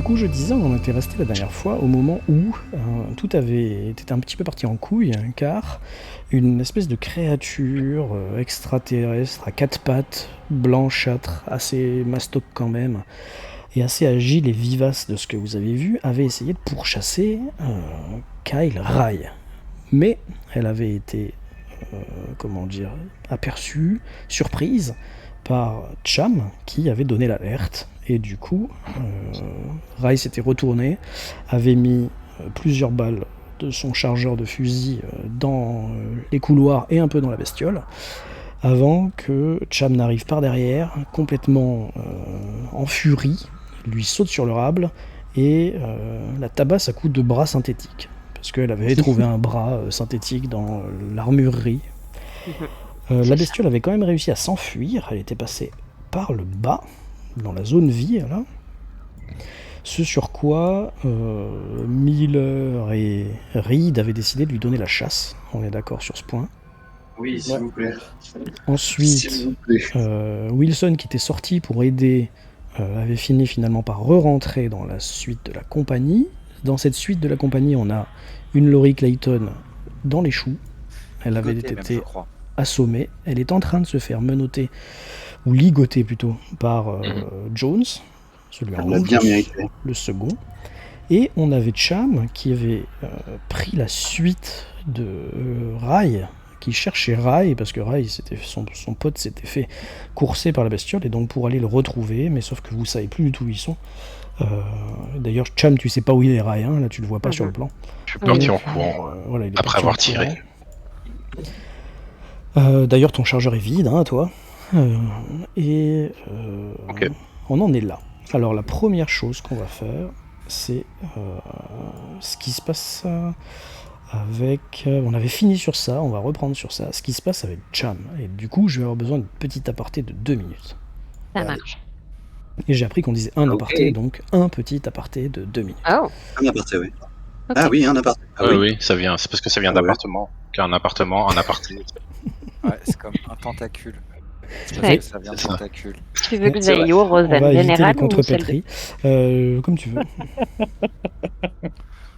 coup, je disais, on en était resté la dernière fois au moment où tout était un petit peu parti en couille, car une espèce de créature extraterrestre à quatre pattes, blanchâtre, assez mastoc quand même, et assez agile et vivace de ce que vous avez vu, avait essayé de pourchasser Kyle Rai. Mais elle avait été, aperçue, surprise par Cham, qui avait donné l'alerte. Et du coup, Rai s'était retourné, avait mis plusieurs balles de son chargeur de fusil dans les couloirs et un peu dans la bestiole, avant que Cham n'arrive par derrière, complètement en furie, lui saute sur le rable et la tabasse à coups de bras synthétiques. Parce qu'elle avait trouvé un bras synthétique dans l'armurerie. La bestiole avait quand même réussi à s'enfuir, elle était passée par le bas, dans la zone vie, là. Ce sur quoi Miller et Reed avaient décidé de lui donner la chasse, on est d'accord sur ce point. Oui, s'il vous plaît. Ensuite, S'il vous plaît. Wilson, qui était sorti pour aider, avait fini finalement par re-rentrer dans la suite de la compagnie. Dans cette suite de la compagnie, on a une Laurie Clayton dans les choux. Elle avait été assommée. Elle est en train de se faire menotter, ou ligoter plutôt, par Jones, celui en rouge, le second. Et on avait Cham qui avait pris la suite de Rai, qui cherchait Rai, parce que Rai, son pote s'était fait courser par la bestiole, et donc pour aller le retrouver, mais sauf que vous savez plus du tout où ils sont. D'ailleurs, Cham, tu sais pas où il est, Rai, hein, là tu le vois pas sur le plan. Je suis parti en courant, voilà, après avoir tiré. D'ailleurs, ton chargeur est vide, hein, toi. Okay. On en est là. Alors, la première chose qu'on va faire, c'est ce qui se passe avec... on avait fini sur ça, on va reprendre sur ça. Ce qui se passe avec Cham. Et du coup, je vais avoir besoin d'une petite aparté de 2 minutes. Ça marche. Et j'ai appris qu'on disait un aparté, donc un petit aparté de 2 minutes. Oh. Un aparté, oui. Okay. Ah oui, un aparté. Ah, oui, ça vient. C'est parce que ça vient d'appartement. Qu'un appartement, un aparté. Ouais, c'est comme un tentacule. Ouais. Ça vient de tentacule. Tu veux que j'aille au Rosen Général ou celle comme tu veux.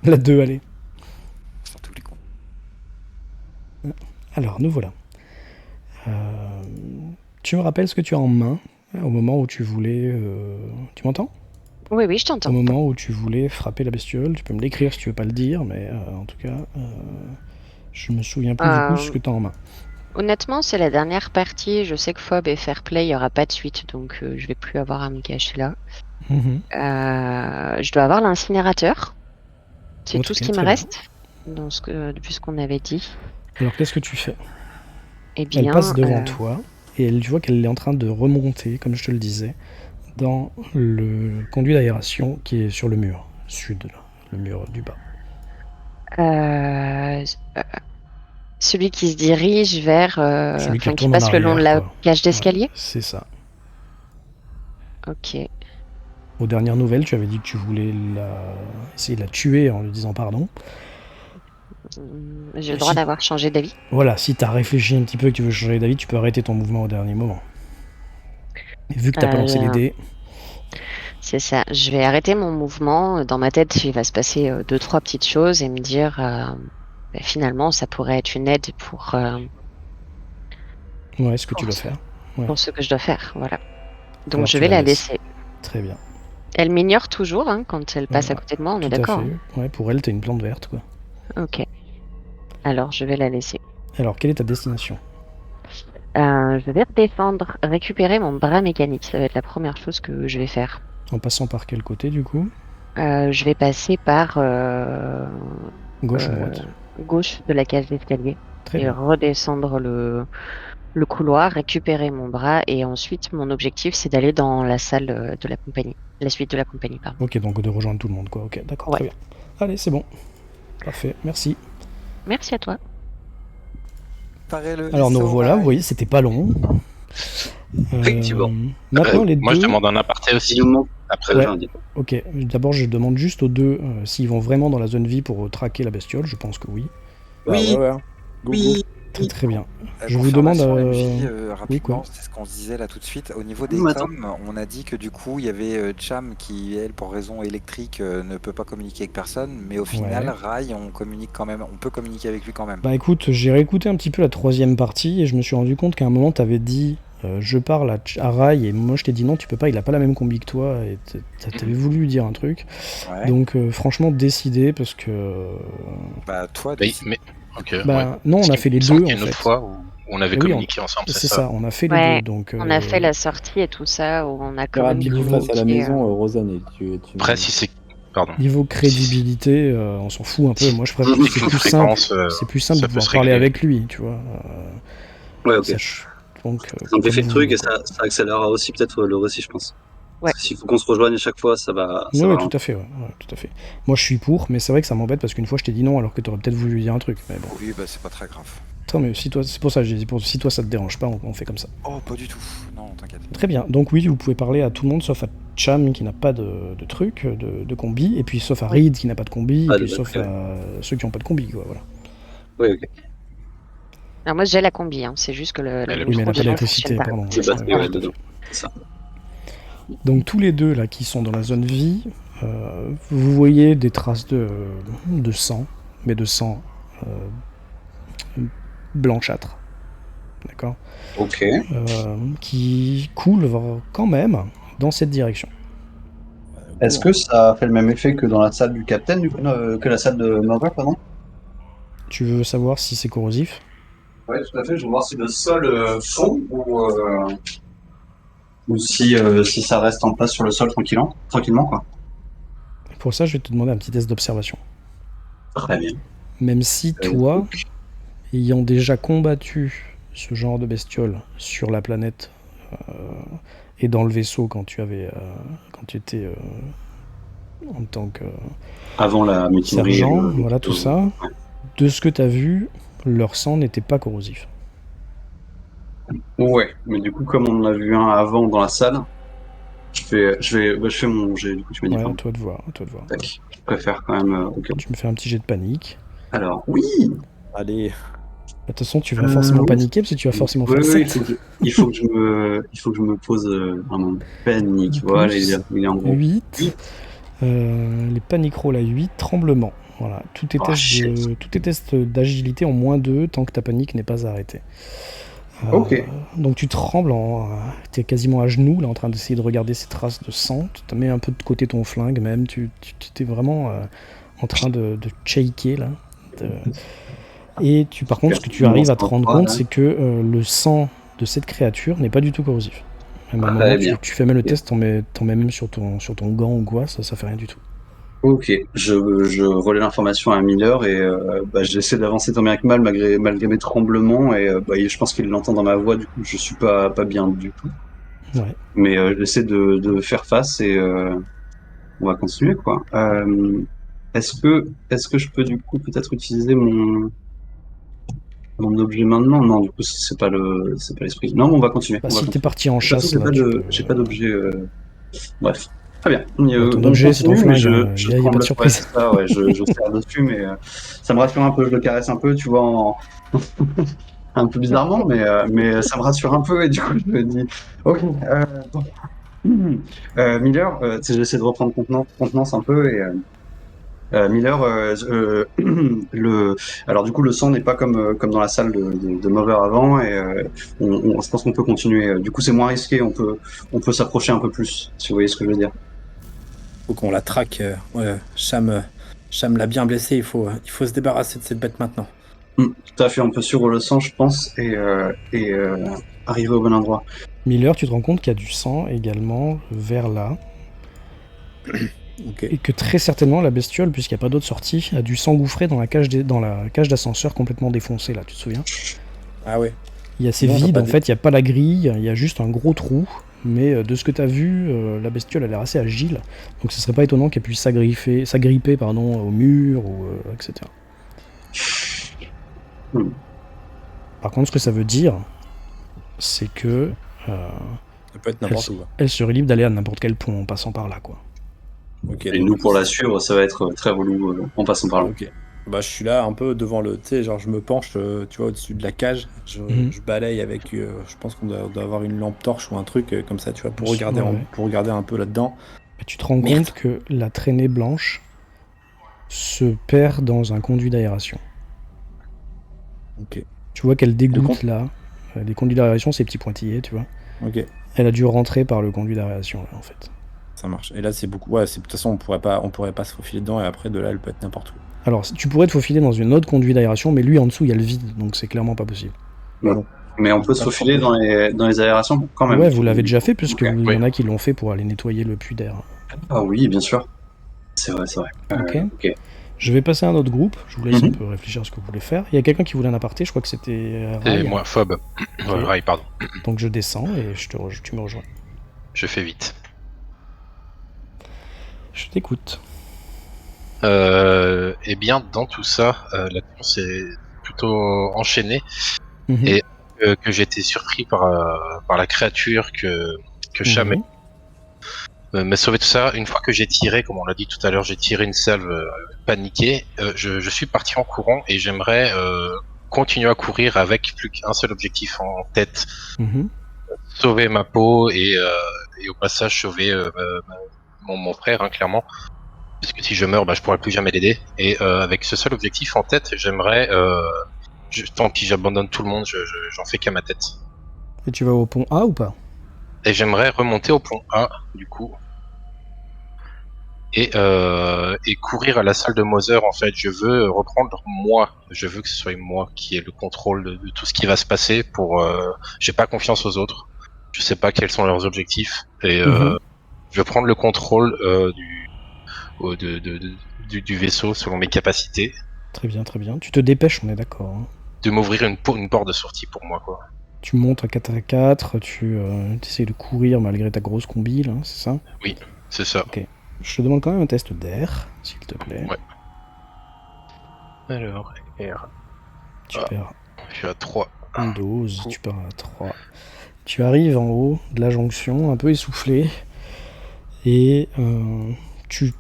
La 2, allez. Sont tous les cons. Alors, nous voilà. Tu me rappelles ce que tu as en main au moment où tu voulais... Tu m'entends ? Oui, je t'entends. Au moment où tu voulais frapper la bestiole, tu peux me l'écrire si tu veux pas le dire, mais en tout cas, je me souviens plus du coup ce que tu as en main. Honnêtement, c'est la dernière partie. Je sais que Fob et Fairplay, il n'y aura pas de suite, donc je vais plus avoir à me cacher là. Je dois avoir l'incinérateur. C'est tout ce qui me reste depuis ce qu'on avait dit. Alors, qu'est-ce que tu fais ? Eh bien, elle passe devant toi et tu vois qu'elle est en train de remonter, comme je te le disais, dans le conduit d'aération qui est sur le mur sud, là, le mur du bas. Celui qui se dirige vers... qui passe le long de la cage d'escalier ? Ouais, c'est ça. Ok. Aux dernières nouvelles, tu avais dit que tu voulais essayer de la tuer en lui disant pardon. J'ai le droit d'avoir changé d'avis. Voilà, si tu as réfléchi un petit peu que tu veux changer d'avis, tu peux arrêter ton mouvement au dernier moment. Et vu que tu n'as pas lancé les dés... C'est ça, je vais arrêter mon mouvement. Dans ma tête, il va se passer 2-3 petites choses et me dire... finalement, ça pourrait être une aide pour... ouais, ce que tu dois faire. Ouais. Pour ce que je dois faire, voilà. Donc alors, je vais la laisser. Très bien. Elle m'ignore toujours quand elle passe à côté de moi, on est d'accord. Ouais, pour elle, t'es une plante verte, quoi. Ok. Alors, je vais la laisser. Alors, quelle est ta destination ? Je vais redescendre, récupérer mon bras mécanique. Ça va être la première chose que je vais faire. En passant par quel côté, du coup ? Je vais passer par... gauche ou droite ? Gauche de la cage d'escalier. Très et bien. Redescendre le couloir, récupérer mon bras, et ensuite, mon objectif, c'est d'aller dans la salle de la compagnie. La suite de la compagnie, pardon. Ok, donc de rejoindre tout le monde, quoi. Ok, d'accord, ouais. Très bien. Allez, c'est bon. Parfait, merci. Merci à toi. Alors nous revoilà, vous voyez, c'était pas long. Effectivement. Maintenant, les moi, deux... je demande un aparté aussi. Après, ouais. Ok, d'abord, je demande juste aux deux s'ils vont vraiment dans la zone vie pour traquer la bestiole. Je pense que oui. Oui. Ouais. Oui. Très très bien. Je vous demande rapidement, quoi c'est ce qu'on se disait là tout de suite. Au niveau des Attends. coms, on a dit que du coup, il y avait Cham qui, elle, pour raison électrique, ne peut pas communiquer avec personne, mais au final, Rai, on communique quand même, on peut communiquer avec lui quand même. Bah écoute, j'ai réécouté un petit peu la troisième partie et je me suis rendu compte qu'à un moment t'avais dit je parle à Rai et moi je t'ai dit non tu peux pas, il a pas la même combi que toi et t'avais voulu lui dire un truc. Ouais. Donc franchement décidé parce que Bah toi, Mais, ok. non on a fait les deux en une fait. autre fois où on avait communiqué ensemble, c'est ça, on a fait les deux donc. On a fait la sortie et tout ça où on a quand même Rapidement face à la maison, Rosanne. Après si c'est niveau crédibilité, on s'en fout un peu. Moi je préfère c'est plus simple de pouvoir parler avec lui, tu vois. Ouais, ok. Donc, Simplifier le truc et ça accélérera aussi peut-être le récit, je pense. Ouais. Parce que s'il faut qu'on se rejoigne à chaque fois, ça va. Oui, tout à fait. Moi, je suis pour, mais c'est vrai que ça m'embête parce qu'une fois, je t'ai dit non alors que t'aurais peut-être voulu lui dire un truc. Mais bon. Oui, bah c'est pas très grave. Attends, mais si toi, c'est pour ça que j'ai dit, si toi ça te dérange pas, on fait comme ça. Oh, pas du tout. Non, t'inquiète. Très bien. Donc oui, vous pouvez parler à tout le monde sauf à Cham qui n'a pas de truc, de combi, et puis sauf à Reed qui n'a pas de combi, et puis sauf à ceux qui n'ont pas de combi, quoi. Voilà. Oui, ok. Alors moi j'ai la combi, hein. C'est juste que le oui, mais elle n'a pas d'électricité, pardon. C'est ça. Donc tous les deux là qui sont dans la zone vie, vous voyez des traces de sang, mais de sang blanchâtre, d'accord, Ok. qui coule quand même dans cette direction. Est-ce que ça fait le même effet que dans la salle du Capitaine, que la salle de Mother, pardon? Tu veux savoir si c'est corrosif? Oui, tout à fait. Je veux voir si le sol fond ou si ça reste en place sur le sol tranquillement, quoi. Pour ça, je vais te demander un petit test d'observation. Très bien. Même si toi, ayant déjà combattu ce genre de bestiole sur la planète et dans le vaisseau quand tu étais en tant que avant la mutinerie, sergent, voilà tout ça. Ouais. De ce que tu as vu, leur sang n'était pas corrosif. Ouais, mais du coup, comme on en a vu un avant dans la salle, je fais mon jet. Du coup, tu m'as dit. Ouais, à toi de voir. Tac. Je préfère quand même. Tu me fais un petit jet de panique. Alors, oui. Allez. De toute façon, tu vas forcément paniquer parce que tu vas forcément faire 7. Il faut que je me pose un moment. Panique. Voilà, il est en gros. 8. Les panic rolls à 8. Tremblement. Voilà. Tout est test d'agilité en -2 tant que ta panique n'est pas arrêtée. Ok. Donc tu trembles, t'es quasiment à genoux là en train d'essayer de regarder ces traces de sang. Tu te mets un peu de côté ton flingue même. Tu t'es vraiment en train de shaker là. Et par contre, ce que tu arrives à te rendre compte, c'est que le sang de cette créature n'est pas du tout corrosif. Même à un moment, tu fais même le test, t'en mets même sur ton gant ou quoi, ça fait rien du tout. Ok, je relais l'information à Miller et j'essaie d'avancer tant bien que mal malgré mes tremblements et je pense qu'il l'entend dans ma voix, du coup je suis pas bien du tout. Ouais. Mais j'essaie de faire face et on va continuer quoi. Est-ce que je peux du coup peut-être utiliser mon objet maintenant? Non, du coup c'est pas l'esprit. Non, mais on va continuer. Si t'es parti en chasse, j'ai pas d'objet. Bref. Très bien. Ton objet, c'est ton flingue, il n'y a pas de surprise. Je serre dessus, mais ça me rassure un peu, je le caresse un peu, tu vois, un peu bizarrement, mais ça me rassure un peu, et du coup, je me dis, ok, Miller, j'essaie de reprendre contenance un peu, et Miller, alors du coup, le sang n'est pas comme dans la salle de Mover avant, et je pense qu'on peut continuer. Du coup, c'est moins risqué, on peut s'approcher un peu plus, si vous voyez ce que je veux dire. Faut qu'on la traque. Cham l'a bien blessé. Il faut se débarrasser de cette bête maintenant. Tout à fait. On peut suivre le sang, je pense, et arriver au bon endroit. Miller, tu te rends compte qu'il y a du sang également vers là. Okay. Et que très certainement la bestiole, puisqu'il n'y a pas d'autre sortie, a dû s'engouffrer dans la cage d'ascenseur complètement défoncée là. Tu te souviens? Ah ouais. C'est vide en fait. Il n'y a pas la grille. Il y a juste un gros trou. Mais de ce que tu as vu, la bestiole a l'air assez agile, donc ce serait pas étonnant qu'elle puisse s'agripper au mur, etc. Par contre, ce que ça veut dire, c'est que ça peut être n'importe où. Elle serait libre d'aller à n'importe quel pont en passant par là, quoi. Okay, et nous, pour la suivre, ça va être très relou en passant par là. Okay. Bah, je suis là un peu devant le. Tu sais, genre, je me penche, tu vois, au-dessus de la cage. Je balaye avec. Je pense qu'on doit avoir une lampe torche ou un truc comme ça, tu vois, pour regarder, Ouais. pour regarder un peu là-dedans. Et tu te rends Merde. compte que la traînée blanche se perd dans un conduit d'aération. Ok. Tu vois qu'elle dégoûte Le là. Les conduits d'aération, ces petits pointillés, tu vois. Ok, Elle a dû rentrer par le conduit d'aération, là, en fait. ça marche. Et là, c'est beaucoup. Ouais, de toute façon, on pourrait pas se faufiler dedans, et après, de là, elle peut être n'importe où. Alors, tu pourrais te faufiler dans une autre conduit d'aération, mais lui, en dessous, il y a le vide, donc c'est clairement pas possible. Mais on peut se faufiler dans les aérations quand même. Ouais, vous l'avez déjà fait, puisque Ok. il y en a qui l'ont fait pour aller nettoyer le puits d'air. Ah oui, bien sûr. C'est vrai. Ok. Je vais passer à un autre groupe, je vous laisse Mhm. un peu réfléchir à ce que vous voulez faire. Il y a quelqu'un qui voulait un aparté, je crois que c'était C'est Rai. moi, Phobe. Rai, pardon. Donc je descends et tu me rejoins. Je fais vite. Je t'écoute. Eh bien, dans tout ça, la course est plutôt enchaînée Mhm. et que j'ai été surpris par la créature que Cham m'a sauvé tout ça. Une fois que j'ai tiré, comme on l'a dit tout à l'heure, j'ai tiré une salve paniquée, je suis parti en courant et j'aimerais continuer à courir avec plus qu'un seul objectif en tête, Mhm. sauver ma peau et au passage sauver mon frère, hein, clairement. Parce que si je meurs, je pourrai plus jamais l'aider. Et avec ce seul objectif en tête, j'aimerais... tant pis, j'abandonne tout le monde, j'en fais qu'à ma tête. Et tu vas au pont A ou pas? Et j'aimerais remonter au pont A, du coup. Et courir à la salle de Mother, en fait. Je veux reprendre moi. Je veux que ce soit moi qui ait le contrôle de tout ce qui va se passer pour... j'ai pas confiance aux autres. Je sais pas quels sont leurs objectifs. Et je veux prendre le contrôle du vaisseau selon mes capacités. Très bien. Tu te dépêches, on est d'accord. Hein. De m'ouvrir une porte de sortie pour moi, quoi. Tu montes à 4x4, tu essayes de courir malgré ta grosse combi, là, c'est ça? Oui, c'est ça. Ok. Je te demande quand même un test d'air, s'il te plaît. Ouais. Alors, R. Tu perds Je suis à 3. une dose, tu perds à 3. Tu arrives en haut de la jonction, un peu essoufflé, et tu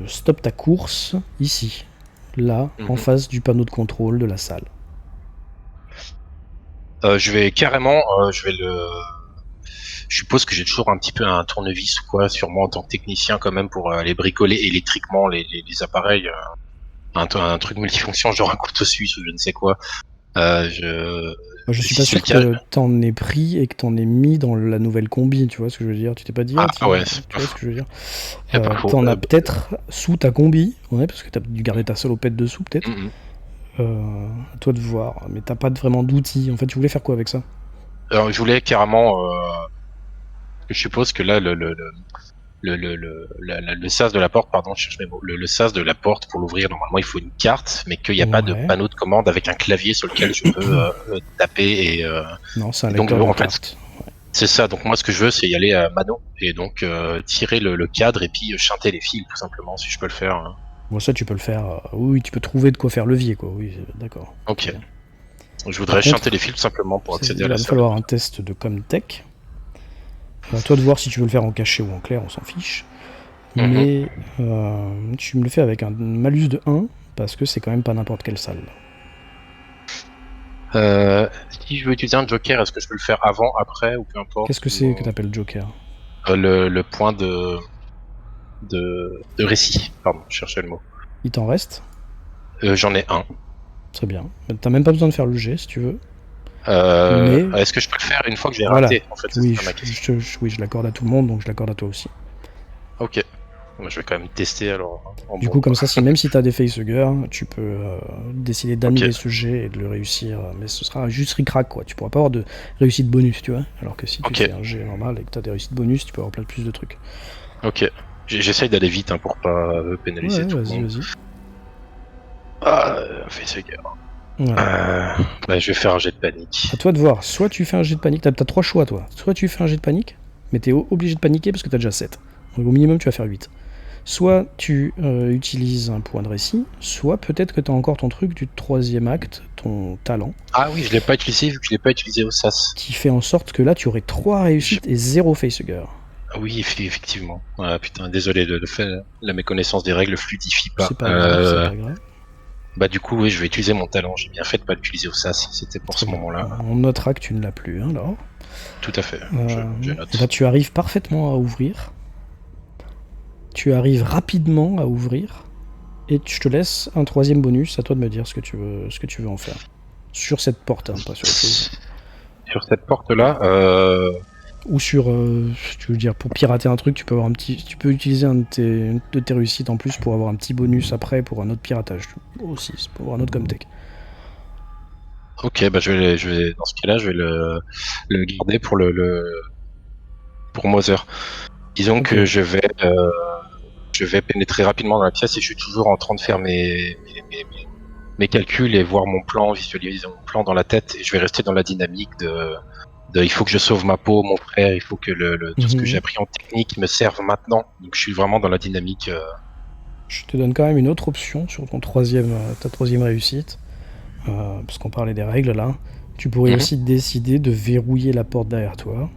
stoppes ta course ici, là, en face du panneau de contrôle de la salle. Je vais carrément, je suppose que j'ai toujours un petit peu un tournevis ou quoi sur moi en tant que technicien quand même pour aller bricoler électriquement les appareils. Un truc multifonction, genre un couteau suisse ou je ne sais quoi. Je suis pas sûr que t'en aies pris et que t'en aies mis dans la nouvelle combi, tu vois ce que je veux dire? Tu t'es pas dit, ah ouais, tu vois ce que je veux dire? T'en as peut-être sous ta combi, ouais, parce que t'as dû garder ta salopette dessous, peut-être. À toi de voir, mais t'as pas vraiment d'outils. En fait, tu voulais faire quoi avec ça? Alors, je voulais carrément. Je suppose que là, le sas de la porte, pardon, je cherche mes mots. Le sas de la porte, pour l'ouvrir, normalement, il faut une carte, mais qu'il n'y a pas de panneau de commande avec un clavier sur lequel je peux taper et. Non, c'est un lecteur de carte. Ouais. C'est ça. Donc moi, ce que je veux, c'est y aller à mano et donc tirer le cadre et puis chanter les fils, tout simplement, si je peux le faire. Hein. Bon, ça, tu peux le faire. Oui, tu peux trouver de quoi faire levier, quoi. Oui, d'accord. Ok. Je voudrais chanter les fils tout simplement pour accéder à la salle. Il va falloir un test de Comtech. À toi de voir si tu veux le faire en cachet ou en clair, on s'en fiche. Mais tu me le fais avec un malus de 1, parce que c'est quand même pas n'importe quelle salle. Si je veux utiliser un joker, est-ce que je peux le faire avant, après, ou peu importe? Qu'est-ce que c'est que t'appelles joker? Le point de récit. Pardon, je cherchais le mot. Il t'en reste? J'en ai un. Très bien. T'as même pas besoin de faire le jet, si tu veux. Mais... Est-ce que je peux le faire une fois que j'ai raté, en fait? Oui, je l'accorde à tout le monde, donc je l'accorde à toi aussi. Ok. Moi, je vais quand même tester, alors. Du coup, comme ça, même si t'as des facehuggers, tu peux décider d'annuler ce jet et de le réussir, mais ce sera juste ric-rac, quoi. Tu pourras pas avoir de réussite bonus, tu vois. Alors que si tu fais un jet normal et que t'as des réussites bonus, tu peux avoir plein de plus de trucs. Ok. J'essaye d'aller vite, hein, pour pas pénaliser tout le monde. Vas-y. Ah, facehugger. Ouais. Je vais faire un jet de panique. À toi de voir. Soit tu fais un jet de panique, t'as 3 choix, toi. Soit tu fais un jet de panique, mais t'es obligé de paniquer parce que t'as déjà 7. Donc au minimum, tu vas faire 8. Soit tu utilises un point de récit, soit peut-être que tu as encore ton truc du 3e acte, ton talent. Ah oui, je l'ai pas utilisé vu que je l'ai pas utilisé au SAS. Qui fait en sorte que là, tu aurais 3 réussites et 0 facehugger. Oui, effectivement. Ah, putain, désolé, le fait, la méconnaissance des règles fluidifie pas. C'est pas grave, c'est pas grave. Bah du coup, oui, je vais utiliser mon talent. J'ai bien fait de pas l'utiliser au SAS. C'était pour Très ce bien. moment-là. On notera que tu ne l'as plus, hein, là. Tout à fait. Je note. Et là, tu arrives parfaitement à ouvrir. Tu arrives rapidement à ouvrir. Et je te laisse un troisième bonus. À toi de me dire ce que tu veux en faire. Sur cette porte, hein, pas sur autre chose. Sur cette porte-là, Ou sur, tu veux dire, pour pirater un truc, tu peux utiliser un de tes réussites en plus pour avoir un petit bonus après pour un autre piratage aussi, pour avoir un autre comtech. ok, bah je vais dans ce cas-là, je vais le garder pour pour Mother. Disons Ok. que je vais pénétrer rapidement dans la pièce et je suis toujours en train de faire mes calculs et voir mon plan, visualiser mon plan dans la tête, et je vais rester dans la dynamique de il faut que je sauve ma peau, mon frère, il faut que tout ce que j'ai appris en technique me serve maintenant. Donc je suis vraiment dans la dynamique. Je te donne quand même une autre option sur ta troisième réussite, parce qu'on parlait des règles là. Tu pourrais aussi décider de verrouiller la porte derrière toi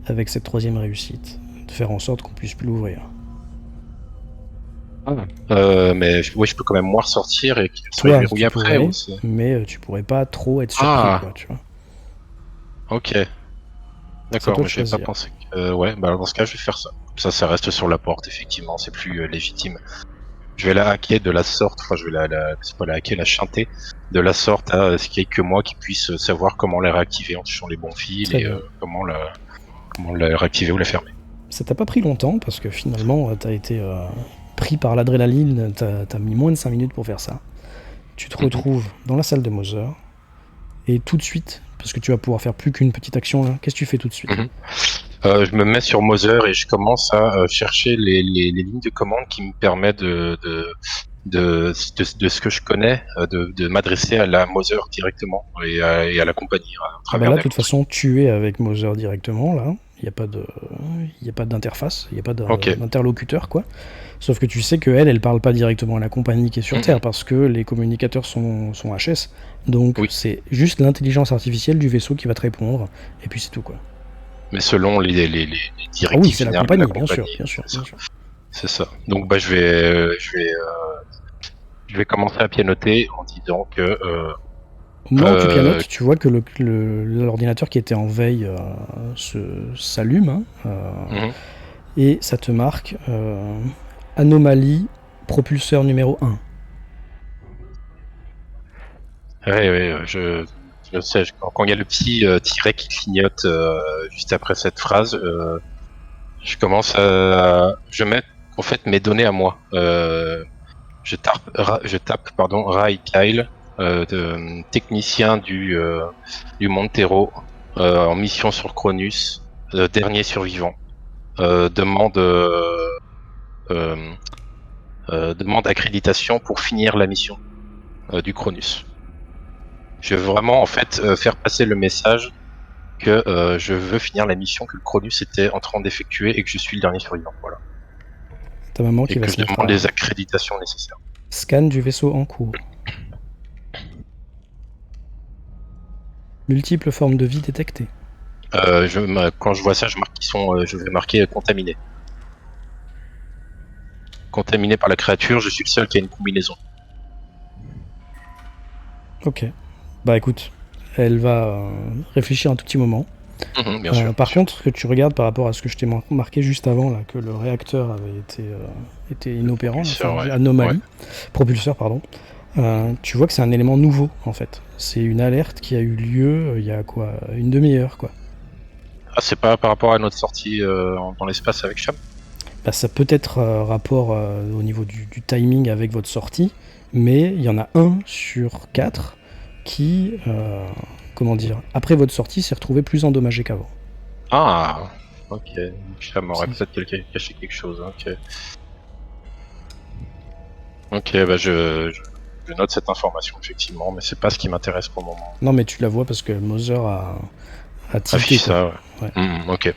avec cette troisième réussite, de faire en sorte qu'on puisse plus l'ouvrir. Mais oui, je peux quand même moi ressortir et qu'elle soit verrouillée après. Mais tu pourrais pas trop être surpris, quoi, tu vois. Ok. D'accord, mais j'avais pas pensé que... ouais, bah dans ce cas, je vais faire ça. Ça reste sur la porte, effectivement, c'est plus légitime. Je vais la hacker de la sorte, enfin je vais c'est pas la hacker, la chanter de la sorte à ce qu'il y ait que moi qui puisse savoir comment la réactiver en touchant les bons fils et comment la réactiver ou la fermer. Ça t'a pas pris longtemps parce que finalement t'as été pris par l'adrénaline, t'as mis moins de 5 minutes pour faire ça. Tu te retrouves dans la salle de Mother et tout de suite, parce que tu vas pouvoir faire plus qu'une petite action là, qu'est-ce que tu fais tout de suite? Je me mets sur Mother et je commence à chercher les lignes de commande qui me permettent de ce que je connais, de m'adresser à la Mother directement et à la compagnie. Là, de toute façon, tu es avec Mother directement, là. Il n'y a pas d'interface, il n'y a pas d'interlocuteur, quoi. Sauf que tu sais qu'elle parle pas directement à la compagnie qui est sur Terre, parce que les communicateurs sont HS. Donc c'est juste l'intelligence artificielle du vaisseau qui va te répondre, et puis c'est tout, quoi. Mais selon les directives. Ah oui, c'est la compagnie, bien sûr. C'est ça. Donc bah je vais commencer à pianoter en disant que... Au moment où tu pianotes, tu vois que l'ordinateur qui était en veille s'allume, et ça te marque anomalie propulseur numéro 1. Oui, je sais, quand il y a le petit tiret qui clignote juste après cette phrase, je commence je mets en fait mes données à moi. Je tape Rai Kyle, technicien du Montero, en mission sur Cronus, dernier survivant. Demande accréditation pour finir la mission du Cronus. Je veux vraiment en fait faire passer le message que je veux finir la mission que le Cronus était en train d'effectuer et que je suis le dernier survivant. Voilà. Ta maman qui va se mettre je demande les accréditations nécessaires. Scan du vaisseau en cours. Multiples formes de vie détectées. Quand je vois ça, je vais marquer contaminé. Contaminé par la créature, je suis le seul qui a une combinaison. Ok. Bah écoute, elle va réfléchir un tout petit moment. Bien sûr. Par contre, que tu regardes par rapport à ce que je t'ai marqué juste avant, là, que le réacteur avait été inopérant, anomalie, propulseur, pardon. Tu vois que c'est un élément nouveau, en fait. C'est une alerte qui a eu lieu il y a quoi, une demi-heure, quoi. Ah, c'est pas par rapport à notre sortie dans l'espace avec Cham? Bah, ça peut être rapport au niveau du timing avec votre sortie, mais il y en a un sur 4 qui, comment dire, après votre sortie, s'est retrouvé plus endommagé qu'avant. Ah, ok. Cham aurait peut-être caché quelque chose. Ok, bah je note cette information, effectivement, mais c'est pas ce qui m'intéresse pour le moment. Non, mais tu la vois parce que Mother a tilté. Ça, ouais. Ok.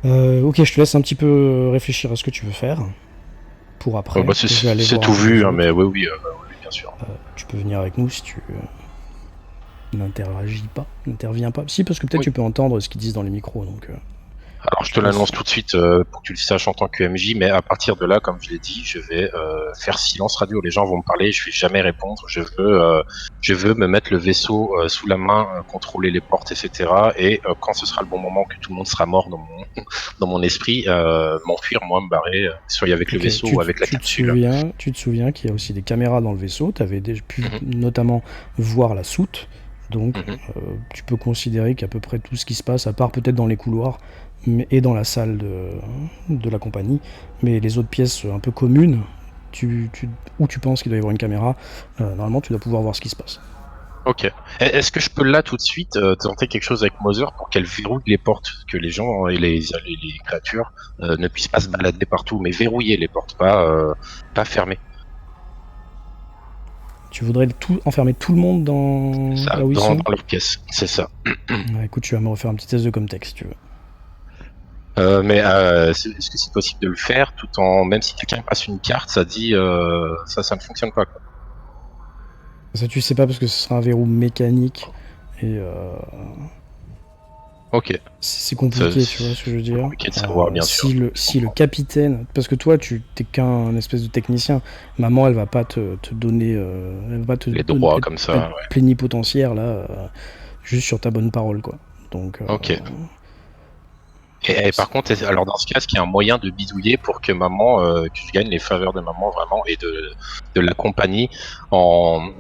Ok, je te laisse un petit peu réfléchir à ce que tu veux faire pour après. C'est tout vu, hein, mais oui, bien sûr. Tu peux venir avec nous si tu n'interviens pas. Si, parce que peut-être tu peux entendre ce qu'ils disent dans les micros, donc Alors je te l'annonce tout de suite pour que tu le saches en tant que MJ, mais à partir de là, comme je l'ai dit, je vais faire silence radio. Les gens vont me parler, je vais jamais répondre. Je veux me mettre le vaisseau sous la main, contrôler les portes, etc. Et quand ce sera le bon moment, que tout le monde sera mort dans mon esprit, m'enfuir, moi, me barrer, soit avec le vaisseau ou avec la capsule. Tu te souviens qu'il y a aussi des caméras dans le vaisseau. Tu avais déjà pu notamment voir la soute. Donc tu peux considérer qu'à peu près tout ce qui se passe, à part peut-être dans les couloirs, et dans la salle de la compagnie, mais les autres pièces un peu communes, où tu penses qu'il doit y avoir une caméra, normalement tu dois pouvoir voir ce qui se passe. Ok. Est-ce que je peux là tout de suite tenter quelque chose avec Mother pour qu'elle verrouille les portes, que les gens et les créatures ne puissent pas se balader partout, mais verrouiller les portes, pas fermer. Tu voudrais enfermer tout le monde dans là où ils sont ? Dans leur pièce, c'est ça. Écoute, tu vas me refaire un petit test de Comtex si tu veux. Est-ce que c'est possible de le faire tout en, même si quelqu'un passe une carte, ça dit ça ne fonctionne pas quoi. Ça tu sais pas parce que ce sera un verrou mécanique et ok. C'est compliqué, tu vois ce que je veux dire. Compliqué de savoir, bien sûr. Si le capitaine, parce que toi tu t'es qu'un espèce de technicien, maman elle va pas te donner, elle va te les droits comme ça, ouais. Plénipotentiaire là, juste sur ta bonne parole quoi. Donc. Ok. Et par contre, alors dans ce cas, est-ce qu'il y a un moyen de bidouiller pour que maman, que je gagne les faveurs de maman vraiment et de la compagnie en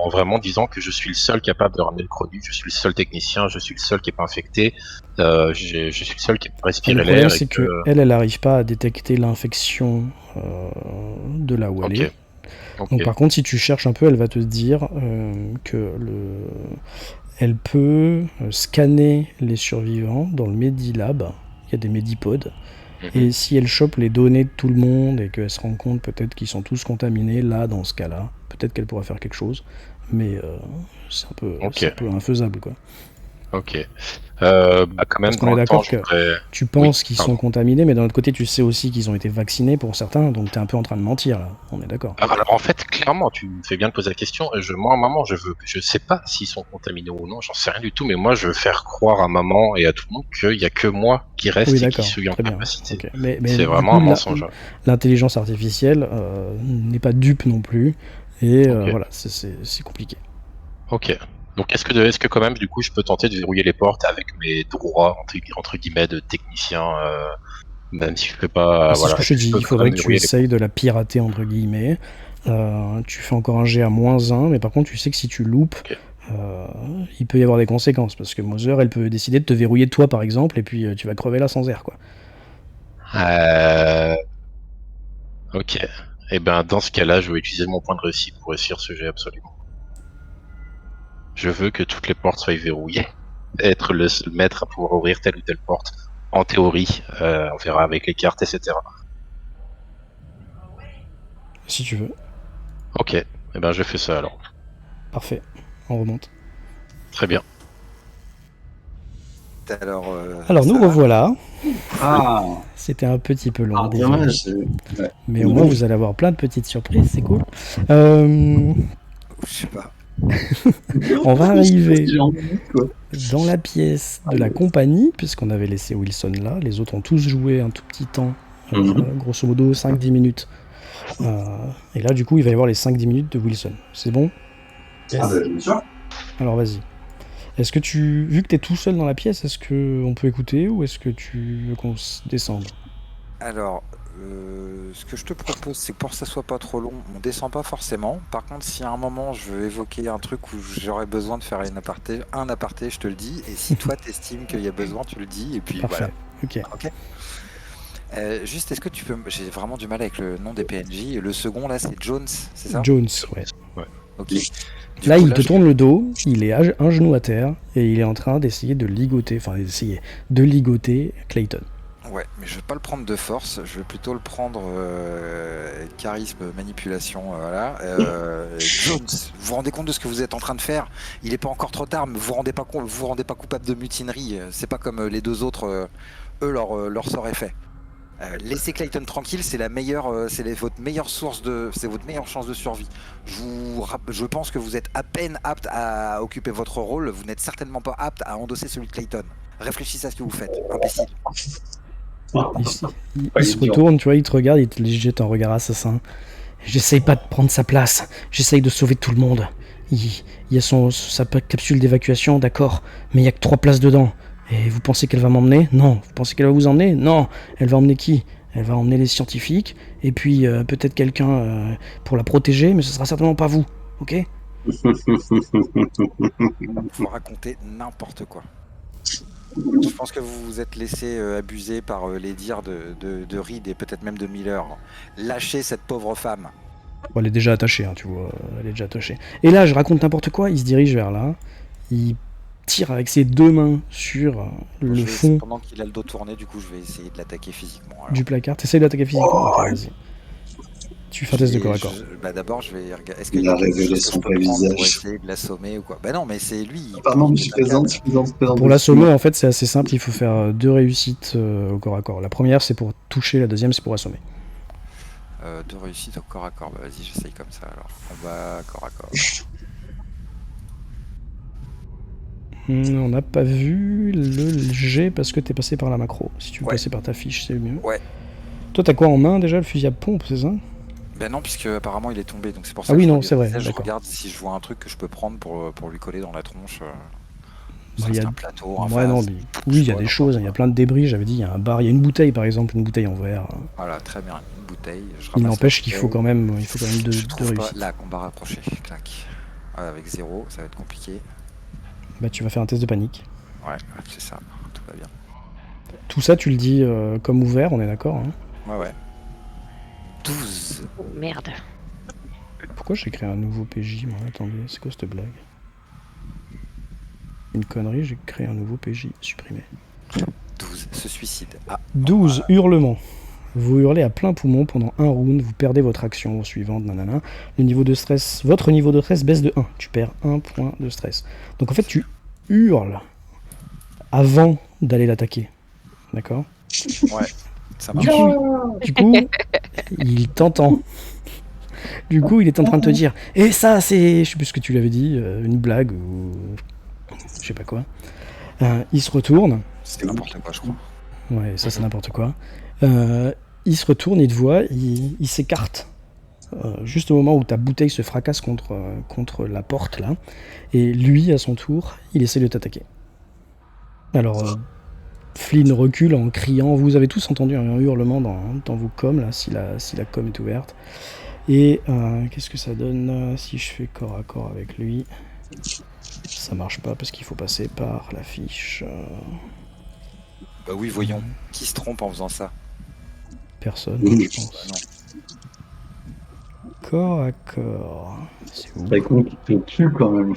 vraiment disant que je suis le seul capable de ramener le produit, je suis le seul technicien, je suis le seul qui est pas infecté, je suis le seul qui peut respirer l'air. Le problème c'est que elle n'arrive pas à détecter l'infection de là où elle est. Okay. Donc par contre, si tu cherches un peu, elle va te dire que elle peut scanner les survivants dans le Medilab. Il y a des Medipods. Et si elle chope les données de tout le monde et qu'elle se rend compte peut-être qu'ils sont tous contaminés, là, dans ce cas-là, peut-être qu'elle pourra faire quelque chose. Mais c'est un peu infaisable, quoi. Ok. Quand même, parce qu'on est d'accord que tu penses qu'ils sont contaminés, mais d'un autre côté, tu sais aussi qu'ils ont été vaccinés pour certains, donc t'es un peu en train de mentir, là. On est d'accord. Alors, en fait, clairement, tu me fais bien de poser la question. Moi, maman, je sais pas s'ils sont contaminés ou non, j'en sais rien du tout, mais moi, je veux faire croire à maman et à tout le monde qu'il y a que moi qui reste et qui suis en capacité. Okay. Mais c'est vraiment un mensonge. L'intelligence artificielle n'est pas dupe non plus, et voilà, c'est compliqué. Ok. Donc est-ce que quand même du coup je peux tenter de verrouiller les portes avec mes droits entre guillemets de technicien, même si je fais pas. C'est ce que je te dis, il faudrait que tu essayes de la pirater entre guillemets. Tu fais encore un jet à -1, mais par contre tu sais que si tu loupes, il peut y avoir des conséquences parce que Mother elle peut décider de te verrouiller toi par exemple et puis tu vas crever là sans air quoi. Ok. Et ben dans ce cas-là, je vais utiliser mon point de réussite pour réussir ce jet absolument. Je veux que toutes les portes soient verrouillées. Être le seul maître à pouvoir ouvrir telle ou telle porte. En théorie, on verra avec les cartes, etc. Si tu veux. Ok, et ben je fais ça alors. Parfait, on remonte. Très bien. Alors nous revoilà. Ah. C'était un petit peu long. Dommage. Mais au moins vous allez avoir plein de petites surprises, c'est cool. Je sais pas. On va arriver dans la pièce de la compagnie, puisqu'on avait laissé Wilson là. Les autres ont tous joué un tout petit temps, grosso modo 5-10 minutes. Et là, du coup, il va y avoir les 5-10 minutes de Wilson. C'est bon ? Bien sûr. Alors, vas-y. Est-ce que vu que tu es tout seul dans la pièce, est-ce qu'on peut écouter ou est-ce que tu veux qu'on descende ? Alors, ce que je te propose, c'est que pour que ça soit pas trop long, on descend pas forcément. Par contre, si à un moment je veux évoquer un truc où j'aurais besoin de faire un aparté, je te le dis. Et si toi t'estimes qu'il y a besoin, tu le dis. Et puis parfait. Voilà. Ok. Juste, est-ce que tu peux... J'ai vraiment du mal avec le nom des PNJ. Le second, là, c'est Jones, c'est ça ? Jones, ouais. Ok. Là, il te tourne le dos, il est un genou à terre, et il est en train d'essayer de ligoter Clayton. Ouais, mais je vais pas le prendre de force, je vais plutôt le prendre charisme, manipulation, voilà. Jones, vous vous rendez compte de ce que vous êtes en train de faire ? Il est pas encore trop tard, mais vous vous rendez pas coupable de mutinerie. C'est pas comme les deux autres, eux leur sort est fait. Laissez Clayton tranquille, c'est votre meilleure chance de survie. Je pense que vous êtes à peine apte à occuper votre rôle, vous n'êtes certainement pas apte à endosser celui de Clayton. Réfléchissez à ce que vous faites, imbécile. Il se retourne, tu vois, il te regarde, il te jette un regard assassin. J'essaye pas de prendre sa place, j'essaye de sauver tout le monde. Il y a sa capsule d'évacuation, d'accord, mais il y a que 3 places dedans. Et vous pensez qu'elle va m'emmener? Non. Vous pensez qu'elle va vous emmener? Non. Elle va emmener qui? Elle va emmener les scientifiques, et puis peut-être quelqu'un pour la protéger, mais ce sera certainement pas vous, ok? Vous racontez n'importe quoi. Je pense que vous vous êtes laissé abuser par les dires de Reed et peut-être même de Miller. Lâchez cette pauvre femme. Bon, elle est déjà attachée, hein, tu vois, elle est déjà attachée. Et là, je raconte n'importe quoi, il se dirige vers là, il tire avec ses 2 mains sur le fond Pendant qu'il a le dos tourné, du coup, je vais essayer de l'attaquer physiquement. Alors. du placard. T'essayes de l'attaquer physiquement? Ok, vas-y. Tu fais un test de corps à corps. D'abord, je vais regarder. Est-ce Il qu'il y a a quelque révélé chose que son je peux vrai prendre pour visage. essayer de l'assommer ou quoi? Bah non, mais c'est lui. Pardon, je plaisante. Pour l'assommer, en fait, c'est assez simple, il faut faire 2 réussites au corps à corps. La première, c'est pour toucher, la deuxième, c'est pour assommer. 2 réussites au corps à corps. Bah vas-y, j'essaye comme ça alors. Combat corps à corps. On n'a pas vu le jet parce que t'es passé par la macro. Si tu veux Ouais. passer par ta fiche, c'est mieux. Ouais. Toi, t'as quoi en main déjà? Le fusil à pompe, c'est ça? Ben non, puisque apparemment il est tombé, donc c'est pour ça Ah que oui, je non, regarde- c'est vrai, Je d'accord. regarde si je vois un truc que je peux prendre pour lui coller dans la tronche. Bah, C'est y a- un plateau, un Ouais, non, mais oui, il y a des choses, il y a plein de débris. J'avais dit, il y a un bar, il y a une bouteille par exemple, une bouteille en verre. Voilà, très bien, une bouteille. Je Il ramasse n'empêche la qu'il faut bouteille. quand même, deux Je trouve pas. réussites. Là, combat rapproché, clac. Avec 0, ça va être compliqué. Bah, tu vas faire un test de panique. Ouais, c'est ça, tout va bien. Tout ça, tu le dis comme ouvert, on est d'accord, hein? Ouais. 12. Merde. Pourquoi j'ai créé un nouveau PJ, moi? Attendez, c'est quoi cette blague? Une connerie, j'ai créé un nouveau PJ, supprimé. 12, se suicide. Ah, 12, hurlements. Vous hurlez à plein poumon pendant un round, vous perdez votre action suivante, nanana. Le niveau de stress, votre niveau de stress baisse de 1. Tu perds 1 point de stress. Donc en fait, tu hurles avant d'aller l'attaquer. D'accord? ouais, ça marche. Du coup, il t'entend. Du coup, il est en train de te dire « Et ça, c'est... » Je sais plus ce que tu lui avais dit, une blague ou... Je sais pas quoi. Il se retourne. C'est n'importe quoi, je crois. Ouais, ça c'est n'importe quoi. Il se retourne, il te voit, il s'écarte. Juste au moment où ta bouteille se fracasse contre la porte, là. Et lui, à son tour, il essaie de t'attaquer. Alors, Flynn recule en criant. Vous avez tous entendu un hurlement dans vos coms, là, si la com est ouverte. Et qu'est-ce que ça donne si je fais corps à corps avec lui? Ça marche pas parce qu'il faut passer par la fiche. Bah oui, voyons. Qui se trompe en faisant ça? Personne, Oui. je pense. Non. Corps à corps. C'est où? Très con qui te tue quand même.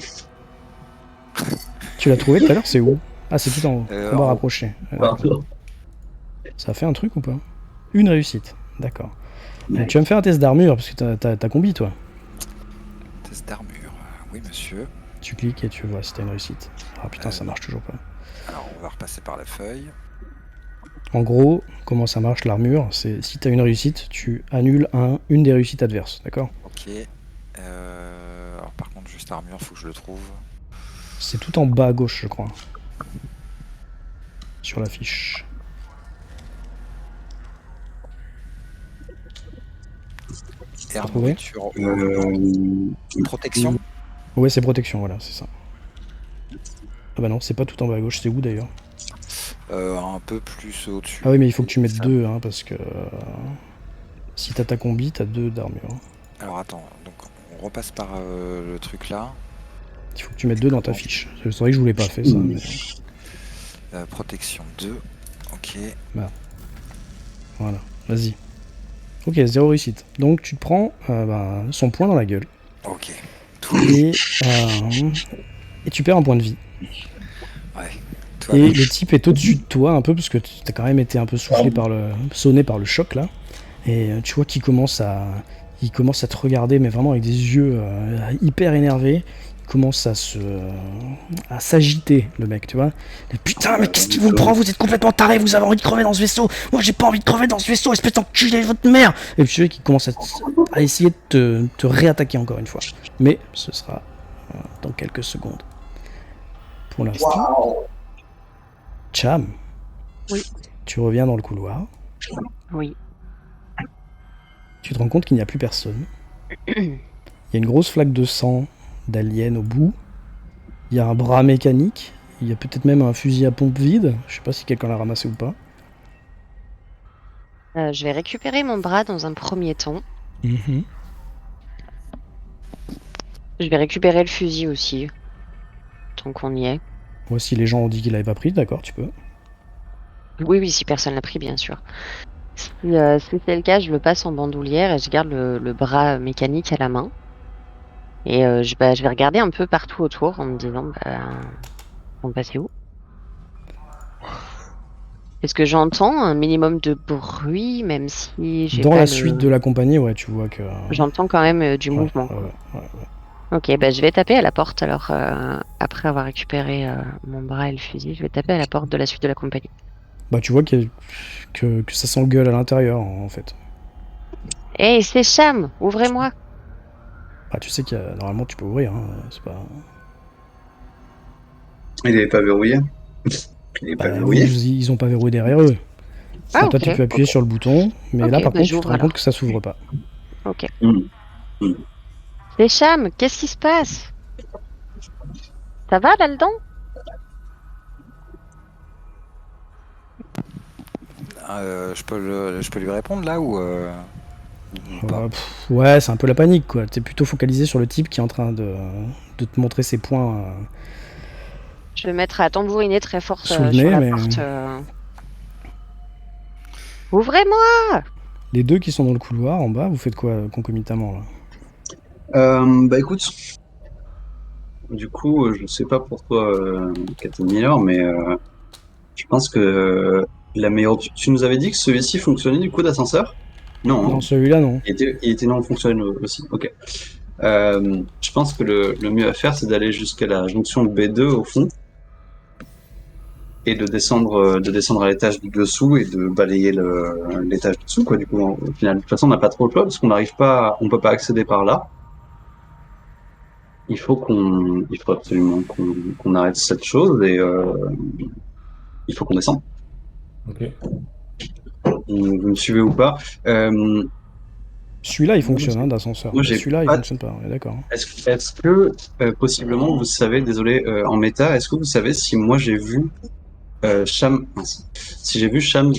Tu l'as trouvé tout à l'heure? C'est où? Ah, c'est tout en haut. En Combat haut. rapproché. D'accord. Ça a fait un truc ou pas? Une réussite. D'accord. Tu vas me faire un test d'armure parce que t'as combi, toi. Test d'armure. Oui, monsieur. Tu cliques et tu vois si t'as une réussite. Ah putain, ça marche toujours pas. Alors, on va repasser par la feuille. En gros, comment ça marche l'armure? C'est si t'as une réussite, tu annules une des réussites adverses, d'accord? Ok. Alors, par contre, juste armure, faut que je le trouve. C'est tout en bas à gauche, je crois. Sur la fiche. Air, trouvé nourriture, Euh, protection. Ouais, c'est protection, voilà, c'est ça. Ah bah non, c'est pas tout en bas à gauche, c'est où d'ailleurs? Un peu plus au-dessus. Ah oui, mais il faut que tu mettes Ça. 2, hein, parce que si t'as ta combi, t'as 2 d'armure. Alors, attends. Donc, on repasse par le truc là. Il faut que tu mettes 2 dans ta fiche. C'est vrai que je voulais pas fait ça. Mais... Protection 2. Ok. Voilà, vas-y. Ok, 0 réussite. Donc tu te prends son poing dans la gueule. Ok. Et tu perds un point de vie. Ouais. Toi, Et le type est au-dessus de toi un peu, parce que t'as quand même été un peu sonné par le choc là. Et tu vois qu'il commence à te regarder, mais vraiment avec des yeux hyper énervés. Il commence à s'agiter, le mec, tu vois. Et, putain, mais qu'est-ce qui vous prend? Vous êtes complètement taré, vous avez envie de crever dans ce vaisseau. Moi, j'ai pas envie de crever dans ce vaisseau, espèce d'enculé de votre mère. Et puis tu vois qu'il commence à essayer de te réattaquer encore une fois. Mais ce sera dans quelques secondes. Pour l'instant. Cham, Oui. tu reviens dans le couloir. Oui. Tu te rends compte qu'il n'y a plus personne. Il y a une grosse flaque de sang d'alien au bout. Il y a un bras mécanique. Il y a peut-être même un fusil à pompe vide. Je sais pas si quelqu'un l'a ramassé ou pas. Je vais récupérer mon bras dans un premier temps. Mhm. Je vais récupérer le fusil aussi. Tant qu'on y est. Moi, si les gens ont dit qu'il l'avait pas pris, d'accord, tu peux. Oui, si personne l'a pris, bien sûr. Si c'est le cas, je le passe en bandoulière et je garde le bras mécanique à la main. Et je vais regarder un peu partout autour en me disant, on va passer où? Est-ce que j'entends un minimum de bruit, même si j'ai Dans pas la suite de la compagnie, ouais, tu vois que... J'entends quand même du Ouais, mouvement. ouais. Ok, je vais taper à la porte alors, après avoir récupéré mon bras et le fusil, je vais taper à la porte de la suite de la compagnie. Bah, tu vois que ça s'engueule à l'intérieur, en fait. Hey, c'est Cham, ouvrez-moi! Bah, tu sais que normalement, tu peux ouvrir, hein, c'est pas... Il n'est pas verrouillé. Il n'est pas Bah, verrouillé. ils ont pas verrouillé derrière eux. Ah, Toi, ok. tu peux appuyer sur le bouton, mais là, Ok, par contre, tu te j'ouvre rends compte alors. que ça s'ouvre pas. Ok. Hmm. C'est Cham, qu'est-ce qui se passe? Ça va là-dedans? Je peux lui répondre là ou pas? Ouais, c'est un peu la panique, quoi. T'es plutôt focalisé sur le type qui est en train de te montrer ses points Je vais mettre à tambouriner très fort sous le sur nez, la mais porte. Ouvrez-moi! les deux qui sont dans le couloir, en bas, vous faites quoi concomitamment, là? Bah écoute, du coup, je sais pas pour toi, Captain Miller, mais je pense que la meilleure option. Tu nous avais dit que celui-ci fonctionnait du coup d'ascenseur? Non, hein. Non, celui-là, non. Il était non fonctionnel aussi. Ok. Je pense que le mieux à faire, c'est d'aller jusqu'à la jonction B2 au fond et de descendre à l'étage du dessous et de balayer l'étage du dessous, quoi. Du coup, au final, de toute façon, on n'a pas trop le choix parce qu'on n'arrive pas, on peut pas accéder par là. Il faut absolument qu'on arrête cette chose et il faut qu'on descende. Ok. Vous me suivez ou pas? Celui-là, il fonctionne, hein, d'ascenseur. Moi, Mais j'ai celui-là, il pas. fonctionne pas, on est d'accord. Est-ce que possiblement vous savez, désolé, en méta, est-ce que vous savez si moi j'ai vu Cham, mince. Si j'ai vu Cham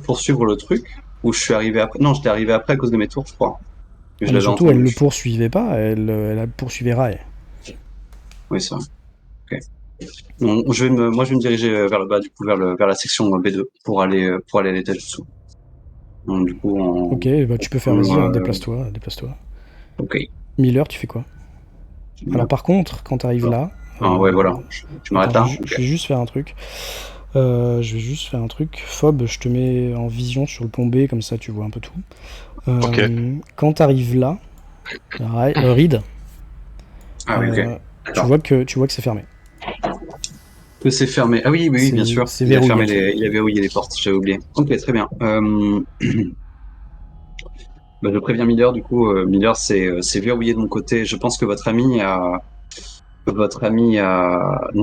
poursuivre le truc ou je suis arrivé après? Non, j'étais arrivé après à cause de mes tours, je crois. Que je Mais l'avais surtout, elle entendu. le poursuivait pas, elle poursuivait Rai. Oui, c'est vrai. Ok. Bon, moi, je vais me diriger vers le bas, du coup, vers la section B2 pour aller à l'étage dessous. Donc, du coup, Ok, bah tu peux faire, vas-y, hein, déplace-toi. Ok. Miller, tu fais quoi? Alors par contre, quand t'arrives là... Ah, ouais, voilà. Tu m'arrêtes attends, là? je vais juste faire un truc. Fob, je te mets en vision sur le pont B, comme ça tu vois un peu tout. Ok. Quand t'arrives là, Reed, Ah oui, ok. tu D'accord. vois que c'est fermé. Que c'est fermé. Ah oui, bien sûr. C'est Il a verrouillé. fermé il a verrouillé les portes, j'avais oublié. Ok, très bien. Bah, je préviens Miller, du coup, Miller, c'est verrouillé de mon côté. Je pense que n'a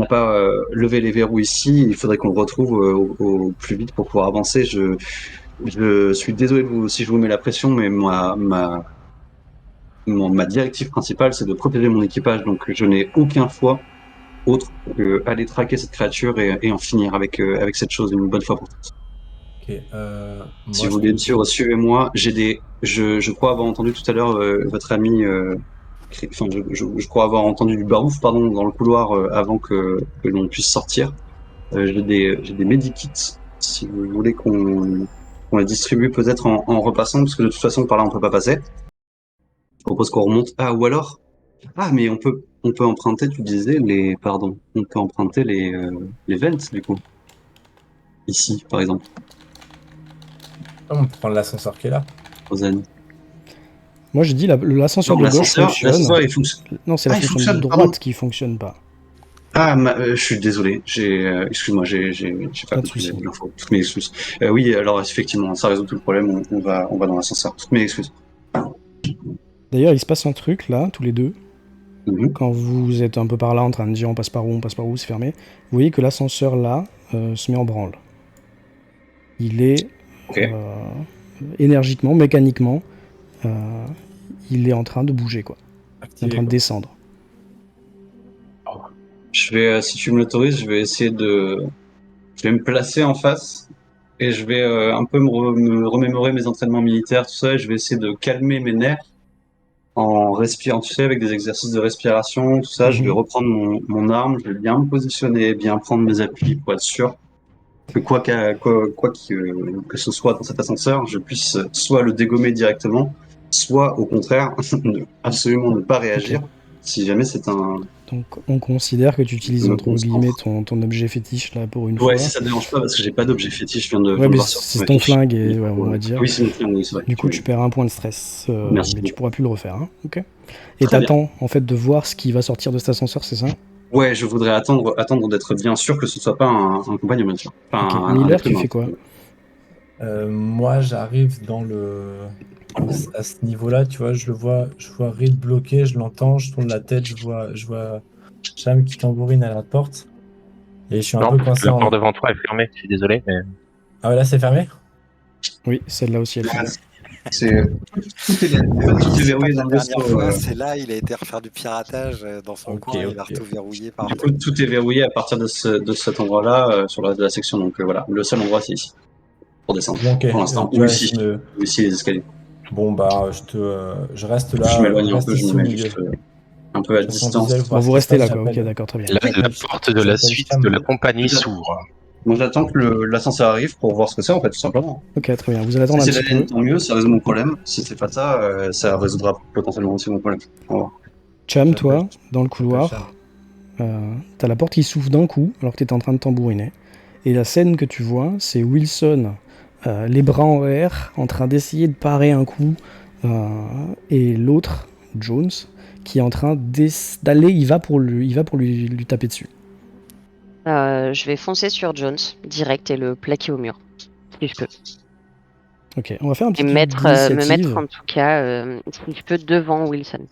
pas levé les verrous ici. Il faudrait qu'on le retrouve au plus vite pour pouvoir avancer. Je suis désolé si je vous mets la pression, mais ma directive principale, c'est de protéger mon équipage. Donc, je n'ai aucun choix autre que aller traquer cette créature et en finir avec cette chose une bonne fois pour toutes. Ok. Si Moi, vous je voulez te me suivre, dis. suivez-moi. Je crois avoir entendu tout à l'heure votre ami. Enfin, je crois avoir entendu du barouf, pardon, dans le couloir avant que l'on puisse sortir. J'ai des medikits. Si vous voulez qu'on les distribue peut-être en repassant, parce que de toute façon par là on peut pas passer. Je propose qu'on remonte. Ah, ou alors. Ah, mais on peut emprunter. Tu disais pardon. On peut emprunter les vents du coup. Ici, par exemple, On prend l'ascenseur qui est là. Rosen. Moi je dis l'ascenseur Non, de gauche fonctionne. l'ascenseur, il fonctionne. Non, c'est la Ah, il fonction de fonctionne, pardon. droite qui fonctionne pas. Ah, je suis désolé. Excuse-moi, j'ai pas Pas de compris souci. l'info. Toutes mes excuses. Oui, alors effectivement, ça résout tout le problème. On va dans l'ascenseur. Toutes mes excuses. D'ailleurs, il se passe un truc là, tous les deux. Quand vous êtes un peu par là en train de dire on passe par où, c'est fermé, vous voyez que l'ascenseur là se met en branle. Il est énergiquement, mécaniquement, il est en train de bouger, quoi. Il est en train de descendre. Je vais, si tu me l'autorises, je vais essayer je vais me placer en face et je vais un peu me remémorer mes entraînements militaires, tout ça, et je vais essayer de calmer mes nerfs en respirant, tu sais, avec des exercices de respiration, tout ça. Je vais reprendre mon arme, je vais bien me positionner, bien prendre mes appuis pour être sûr que que ce soit dans cet ascenseur, je puisse soit le dégommer directement, soit au contraire, absolument ne pas réagir si jamais c'est un... Donc on considère que tu utilises entre guillemets ton objet fétiche là pour une fois. Ouais, si ça te dérange pas, parce que j'ai pas d'objet fétiche, je viens de ouais, mais voir sur c'est ton flingue, et ouais, on va dire. Oui, c'est mon flingue, oui, c'est vrai. Du coup, tu perds un point de stress, Merci mais beaucoup. tu pourras plus le refaire. Hein, ok. Et Très bien. t'attends en fait de voir ce qui va sortir de cet ascenseur, c'est ça? Ouais, je voudrais attendre d'être bien sûr que ce soit pas un compagnon, bien sûr. Enfin, Ok. un Miller, être tu humain. fais quoi? Moi, j'arrive à ce niveau-là, tu vois, je vois Reed bloqué, je l'entends, je tourne la tête, je vois Cham qui tambourine à la porte. Et je suis un Non, peu parce que coincé la en... porte devant toi est fermée, je suis désolé, mais... Ah ouais, là, c'est fermé? Oui, celle-là aussi, elle ferme. Tout est verrouillé dans le La dernière vaisseau. fois, c'est là, il a été refaire du piratage dans son Ok, coin, il a ok. tout verrouillé Du partout. coup, tout est verrouillé à partir de cet endroit-là, sur le reste de la section. Donc voilà, le seul endroit, c'est ici. Pour descendre, Bon, ok. pour l'instant. Tu Ou vois, ici. Ou ici, les escaliers. Bon, bah, je reste Je là, m'éloigne un reste peu, je ici me au mets milieu. juste un peu à Je reste en visuel, distance. voir Bon, ce vous qui se restez passe, là, quoi. Ok, j'appelle. d'accord, très bien. La J'appelle porte de la j'appelle suite Cham. de la compagnie s'ouvre. Moi, j'attends que l'ascenseur arrive pour voir ce que c'est, en fait, tout simplement. Ok, très bien. Vous allez Si attendre un c'est petit la laine, peu. tant mieux, ça résout mon problème. Si c'est pas ça, ça résoudra potentiellement aussi mon problème. Au revoir. Cham, J'appelle- toi, dans le j'appelle Cham. couloir, t'as la porte qui s'ouvre d'un coup alors que t'es en train de tambouriner. Et la scène que tu vois, c'est Wilson, les bras en l'air, en train d'essayer de parer un coup, et l'autre, Jones, qui est en train d'aller, il va pour lui taper dessus. Je vais foncer sur Jones direct et le plaquer au mur, si je peux. Ok, on va faire un petit Et truc me mettre d'initiative. en tout cas, si je peux, devant Wilson.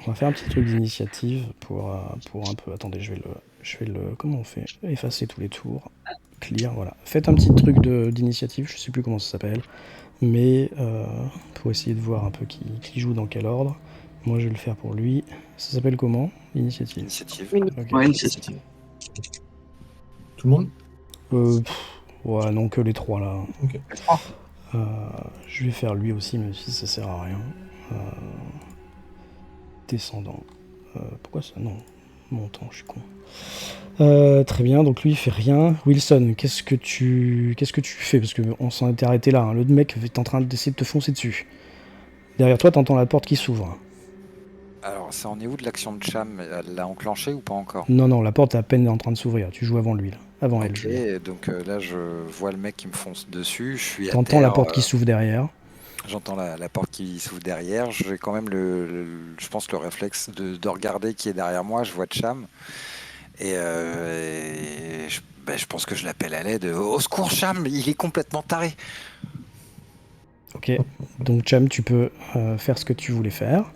On va faire un petit truc d'initiative pour un peu. Attendez, je vais le. Comment on fait? Effacer tous les tours. Clear, voilà. Faites un petit truc d'initiative, je sais plus comment ça s'appelle. Mais pour essayer de voir un peu qui joue dans quel ordre. Moi je vais le faire pour lui. Ça s'appelle comment? L'initiative. Initiative. Ok. Ouais, initiative. Tout le monde? Ouais, non, que les trois là. Ok. Je vais faire lui aussi, même si ça sert à rien. Descendant. Pourquoi ça? Non. Montant, je suis con. Très bien, donc lui il fait rien. Wilson, qu'est-ce que tu fais? Parce qu'on s'en était arrêté là. Hein. Le mec est en train d'essayer de te foncer dessus. Derrière toi, t'entends la porte qui s'ouvre. Alors, c'est en est où de l'action de Cham? Elle l'a enclenché ou pas encore? Non, la porte est à peine en train de s'ouvrir. Tu joues avant lui, là. Avant elle. Ok, donc là, je vois le mec qui me fonce dessus. Je suis à T'entends terre. la porte qui s'ouvre derrière. J'entends la porte qui s'ouvre derrière. J'ai quand même je pense le réflexe de regarder qui est derrière moi. Je vois Cham. Et je pense que je l'appelle à l'aide. Au secours, Cham, il est complètement taré. Ok, donc Cham, tu peux faire ce que tu voulais faire.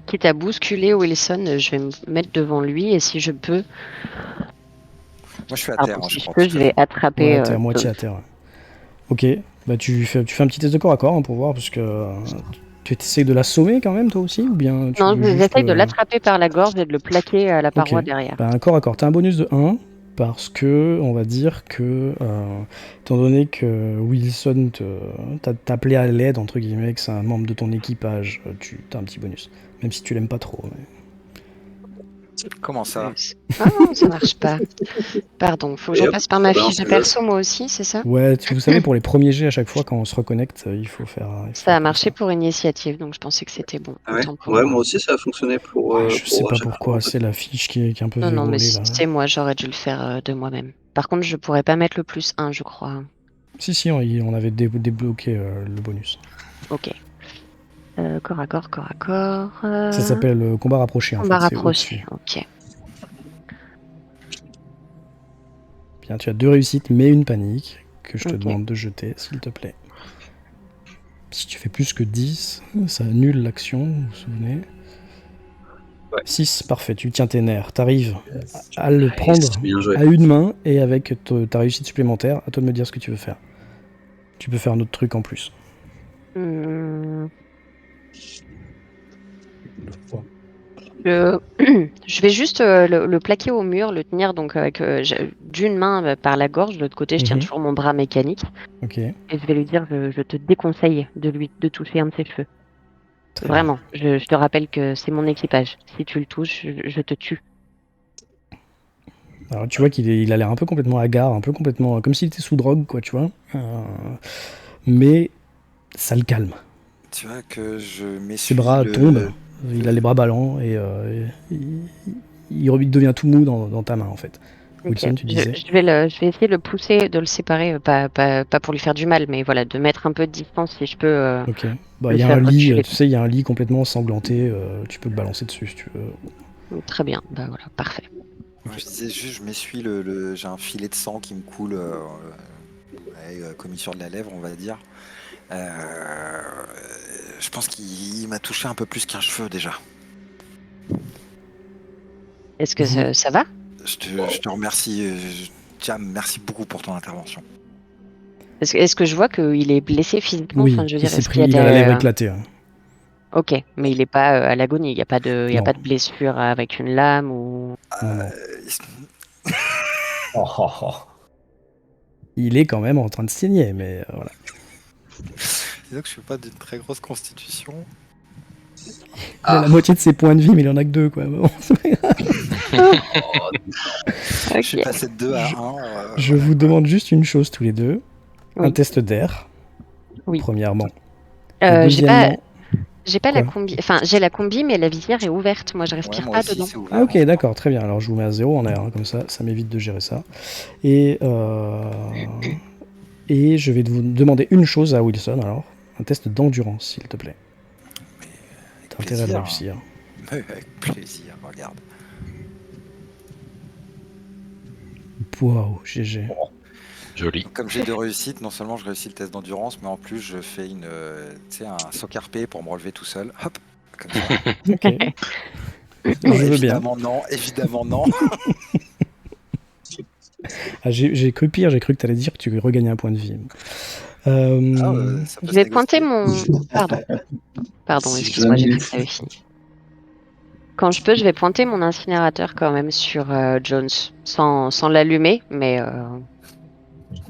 Quitte à bousculer Wilson, je vais me mettre devant lui et si je peux, Moi, je suis à terre, si je je crois. peux, je vais attraper. Ouais, t'es à moitié à terre. Ouais. Ok, bah tu fais un petit test de corps à corps hein, pour voir, parce que tu essayes de l'assommer quand même toi aussi, ou bien tu Non, veux juste, j'essaye de l'attraper par la gorge et de le plaquer à la paroi derrière. Bah, un corps à corps, t'as un bonus de 1, parce que on va dire que, étant donné que Wilson t'a appelé à l'aide, entre guillemets, que c'est un membre de ton équipage, t'as un petit bonus. Même si tu l'aimes pas trop. Mais... Comment ça? Ah non, ça marche pas. Pardon, faut que j'en passe par ma fiche de perso moi aussi, c'est ça? Ouais, vous savez, pour les premiers jets, à chaque fois, quand on se reconnecte, il faut faire... Ça a marché pour initiative, donc je pensais que c'était bon. Ah ouais, Autant pour ouais, moi. moi aussi, ça a fonctionné pour. je sais pour pas chaque pourquoi, fois. c'est la fiche qui est un peu Non, mais vérolée, là. c'est moi, j'aurais dû le faire de moi-même. Par contre, je pourrais pas mettre le plus 1, je crois. Si, on avait débloqué le bonus. Ok. Corps à corps, corps à corps. Ça s'appelle combat rapproché, en combat fait, c'est rapproché, au-dessus. ok. Bien, tu as 2 réussites, mais une panique, que je te Ok. demande de jeter, s'il te plaît. Si tu fais plus que 10, ça annule l'action, vous vous souvenez? 6, parfait, tu tiens tes nerfs. T'arrives Yes. à le prendre Nice, bien joué. à une main et avec ta réussite supplémentaire, à toi de me dire ce que tu veux faire. Tu peux faire un autre truc en plus. Hmm, Ouais. je vais juste le plaquer au mur, le tenir donc avec d'une main par la gorge, de l'autre côté je tiens Mhm. toujours mon bras mécanique Ok, et je vais lui dire je te déconseille de toucher un de ses cheveux. très Vraiment, je te rappelle que c'est mon équipage. Si tu le touches, je te tue. bien. Alors tu vois il a l'air un peu complètement hagard, un peu complètement comme s'il était sous drogue, quoi, tu vois. Mais ça le calme. Tu vois que je m'essuie Ses bras tombent, il a les bras ballants et il devient tout mou dans ta main en fait. Ok. Wilson, tu disais. Je vais essayer de le pousser, de le séparer, pas pour lui faire du mal, mais voilà, de mettre un peu de distance si je peux. Ok. Bah Le il y a faire un lit, reculer. tu sais, il y a un lit complètement ensanglanté. Tu peux te balancer dessus si tu veux. Très bien, bah voilà, parfait. Moi, je disais juste, je m'essuie j'ai un filet de sang qui me coule, commis sur de la lèvre, on va dire. Je pense qu'il m'a touché un peu plus qu'un cheveu déjà. Est-ce que ça va? Je te remercie, Jam, merci beaucoup pour ton intervention. Est-ce que je vois qu'il est blessé physiquement? Oui, Enfin, je veux dire, est-ce qu'il il y a a la lèvre des... éclatée. Hein. Ok, mais il n'est pas à l'agonie, il n'y a pas de, il y a Non. pas de blessure avec une lame ou... Non, non. Oh, oh, oh. Il est quand même en train de saigner, mais voilà. Disons que je suis pas d'une très grosse constitution. Il a la moitié de ses points de vie, mais il en a que 2, quoi. Bon, c'est pas grave. Je suis Ok. passé de 2 à 1. Je vous demande juste une chose tous les deux. Oui. Un test d'air, Oui. premièrement. Et J'ai pas, deuxièmement... j'ai pas la Quoi combi... Enfin, j'ai la combi, mais la visière est ouverte. Moi, je respire moi pas aussi, dedans. c'est ouvert. Ah ok, d'accord, très bien. Alors je vous mets à 0 en air, hein, comme ça m'évite de gérer ça. Et je vais vous demander une chose à Wilson, alors. Un test d'endurance, s'il te plaît. T'as intérêt à le plaisir. réussir. Avec plaisir, regarde. Waouh, GG. Joli. Donc, comme j'ai 2 réussites, non seulement je réussis le test d'endurance, mais en plus je fais un saut carpé pour me relever tout seul. Hop, comme ça. Ok. Je veux bien. Évidemment non. Ah, j'ai cru pire, j'ai cru que t'allais dire que tu regagnais un point de vie. Ça peut Je se vais pointer négocier. mon... Pardon, Si excuse-moi, j'ai jamais. cru que t'avais fini. Quand je peux, je vais pointer mon incinérateur quand même sur Jones, sans l'allumer, mais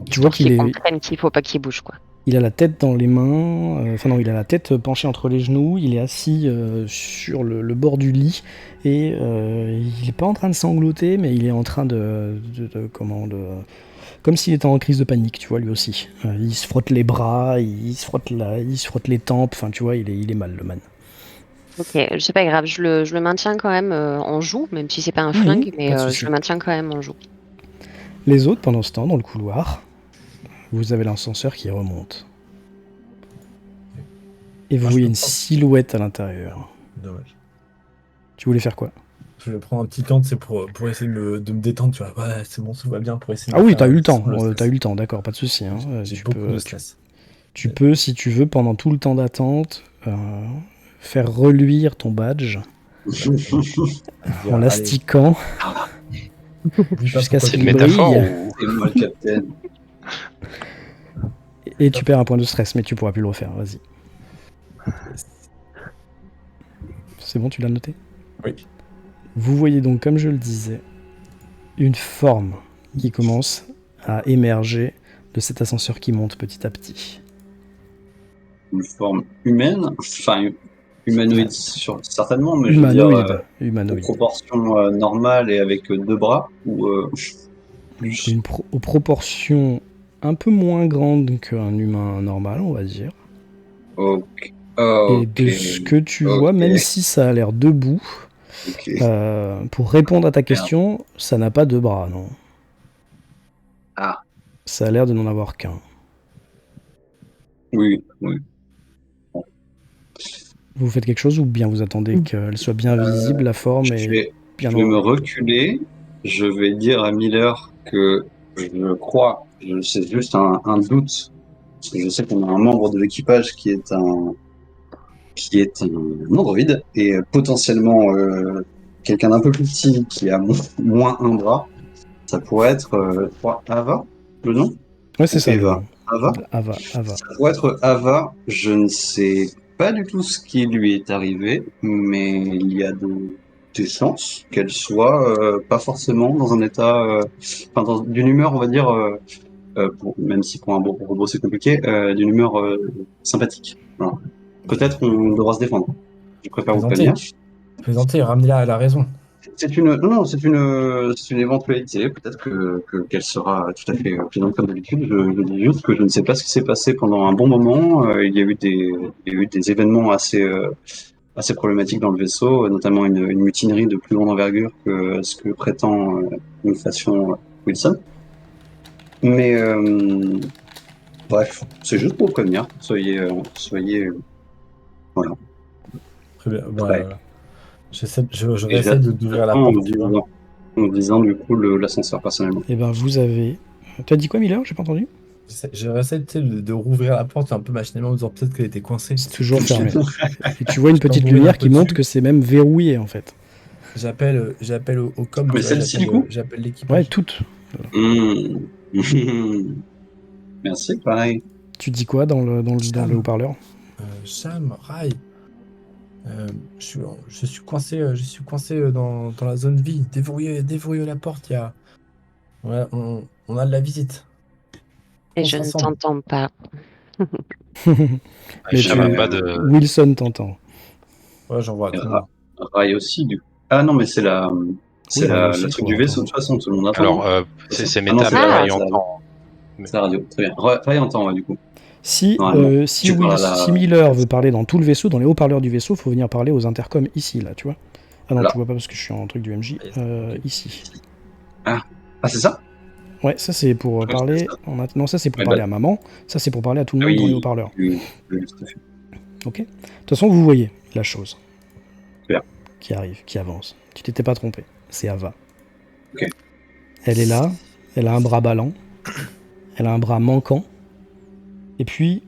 Tu vois qu'il comprenne qu'il faut pas qu'il bouge, quoi. il a la tête dans les mains, enfin non, il a la tête penchée entre les genoux, il est assis sur le bord du lit, et il est pas en train de sangloter, mais il est en train comme s'il était en crise de panique, tu vois, lui aussi. Il se frotte les bras, il se frotte les tempes, enfin tu vois, il est mal, le man. Ok, c'est pas grave, je le maintiens quand même en joue, même si c'est pas un Mhm, flingue, mais pas de je souci. le maintiens quand même en joue. Les autres, pendant ce temps, dans le couloir, vous avez l'ascenseur qui remonte. Et vous Ah, je voyez peux une prendre. silhouette à l'intérieur. Dommage. Tu voulais faire quoi? Je vais prendre un petit temps, c'est pour essayer de me détendre, tu vois. Ouais, c'est bon, tout va bien pour essayer de Ah me oui, faire t'as eu le temps, descendre stress. t'as eu le temps, d'accord, pas de souci. Hein. J'ai Tu beaucoup peux, de stress. tu peux, si tu veux, pendant tout le temps d'attente, faire reluire ton badge Dire, en allez, l'astiquant dis pas jusqu'à pourquoi ce C'est qu'il une tu- métaphore brille. ou... C'est moi le capitaine. Et tu perds un point de stress, mais tu pourras plus le refaire, vas-y. C'est bon, tu l'as noté? Oui. Vous voyez donc, comme je le disais, une forme qui commence à émerger de cet ascenseur qui monte petit à petit. Une forme humaine, enfin humanoïde certainement, mais je veux dire aux Humanoïde. proportions normales et avec 2 bras ou plus. Aux proportions un peu moins grandes qu'un humain normal, on va dire. Ok. Et de ce que tu vois, Ok. même si ça a l'air debout, Ok. pour répondre à ta question, ça n'a pas 2 bras, non. Ah. Ça a l'air de n'en avoir qu'un. Oui. Vous faites quelque chose ou bien vous attendez qu'elle soit bien visible, la forme, Je et vais bien me reculer. Je vais dire à Miller que je crois, c'est juste un doute, parce que je sais qu'on a un membre de l'équipage qui est un androïde et potentiellement quelqu'un d'un peu plus petit qui a moins un bras. Ça pourrait être je crois, Ava, le nom? Ouais, c'est Ou ça le Eva. nom. Ava? Ava. Ça pourrait être Ava. Je ne sais pas du tout ce qui lui est arrivé, mais il y a des chances qu'elle soit pas forcément dans un état, d'une humeur, on va dire, même si pour un robot c'est compliqué, d'une humeur sympathique. Voilà. Peut-être qu'on devra se défendre. Je préfère vous prévenir. Plaisanter, ramenez-la à la raison. Non, c'est une éventualité. Peut-être qu'elle sera tout à fait plaisante comme d'habitude. Je dis juste que je ne sais pas ce qui s'est passé pendant un bon moment. Il y a eu des événements assez problématiques dans le vaisseau, notamment une mutinerie de plus grande envergure que ce que prétend nous fassions Wilson. Mais bref, c'est juste pour vous prévenir. Soyez voilà. Très bien. Ouais. Je vais essayer d'ouvrir la porte. Tu vois. En disant du coup l'ascenseur personnellement. Et ben vous avez. Tu as dit quoi, Miller? J'ai pas entendu. Je vais essayer de rouvrir la porte un peu machinalement en disant peut-être qu'elle était coincée. C'est toujours fermé. Et tu vois une petite tambourine un lumière peu qui montre dessus. que c'est même verrouillé en fait. J'appelle au com. Mais tu vois, celle-ci, du coup j'appelle l'équipage. Ouais, toutes. Merci, pareil. Tu dis quoi dans le haut-parleur? Cham, Rai, je suis coincé, dans la zone vie. Déverrouillez la porte. Ouais, on a de la visite. Et On je ne s'assemble. t'entends pas. Mais J'ai même pas de. Wilson t'entend. Ouais, j'en vois à tout le monde. Rai aussi, du coup. Ah non, mais c'est Oui, Rai la aussi truc pourrait du vaisseau, de entendre. toute façon, tout le monde entend. Alors, non c'est Ah non, métal, c'est Ah. Rai la entend. c'est la radio. Très bien. Rai entend, ouais, du coup. Si, Normalement. si, Tu parles à la- si Miller veut parler dans tout le vaisseau, dans les haut-parleurs du vaisseau, faut venir parler aux intercoms ici, là, tu vois. Ah non, Là. tu vois pas parce que je suis en truc du MJ. Ici. Ah, c'est ça? Ouais, ça c'est pour Ouais, parler. c'est Non, ça c'est pour Ouais, parler bah. à maman. Ça c'est pour parler à tout le Ah monde dans les oui, haut-parleurs. oui, tout à fait. Ok. De toute façon, vous voyez la chose Super. qui arrive, qui avance. Tu t'étais pas trompé. C'est Ava. Ok. Elle est là. Elle a un bras ballant. Elle a un bras manquant. Et puis,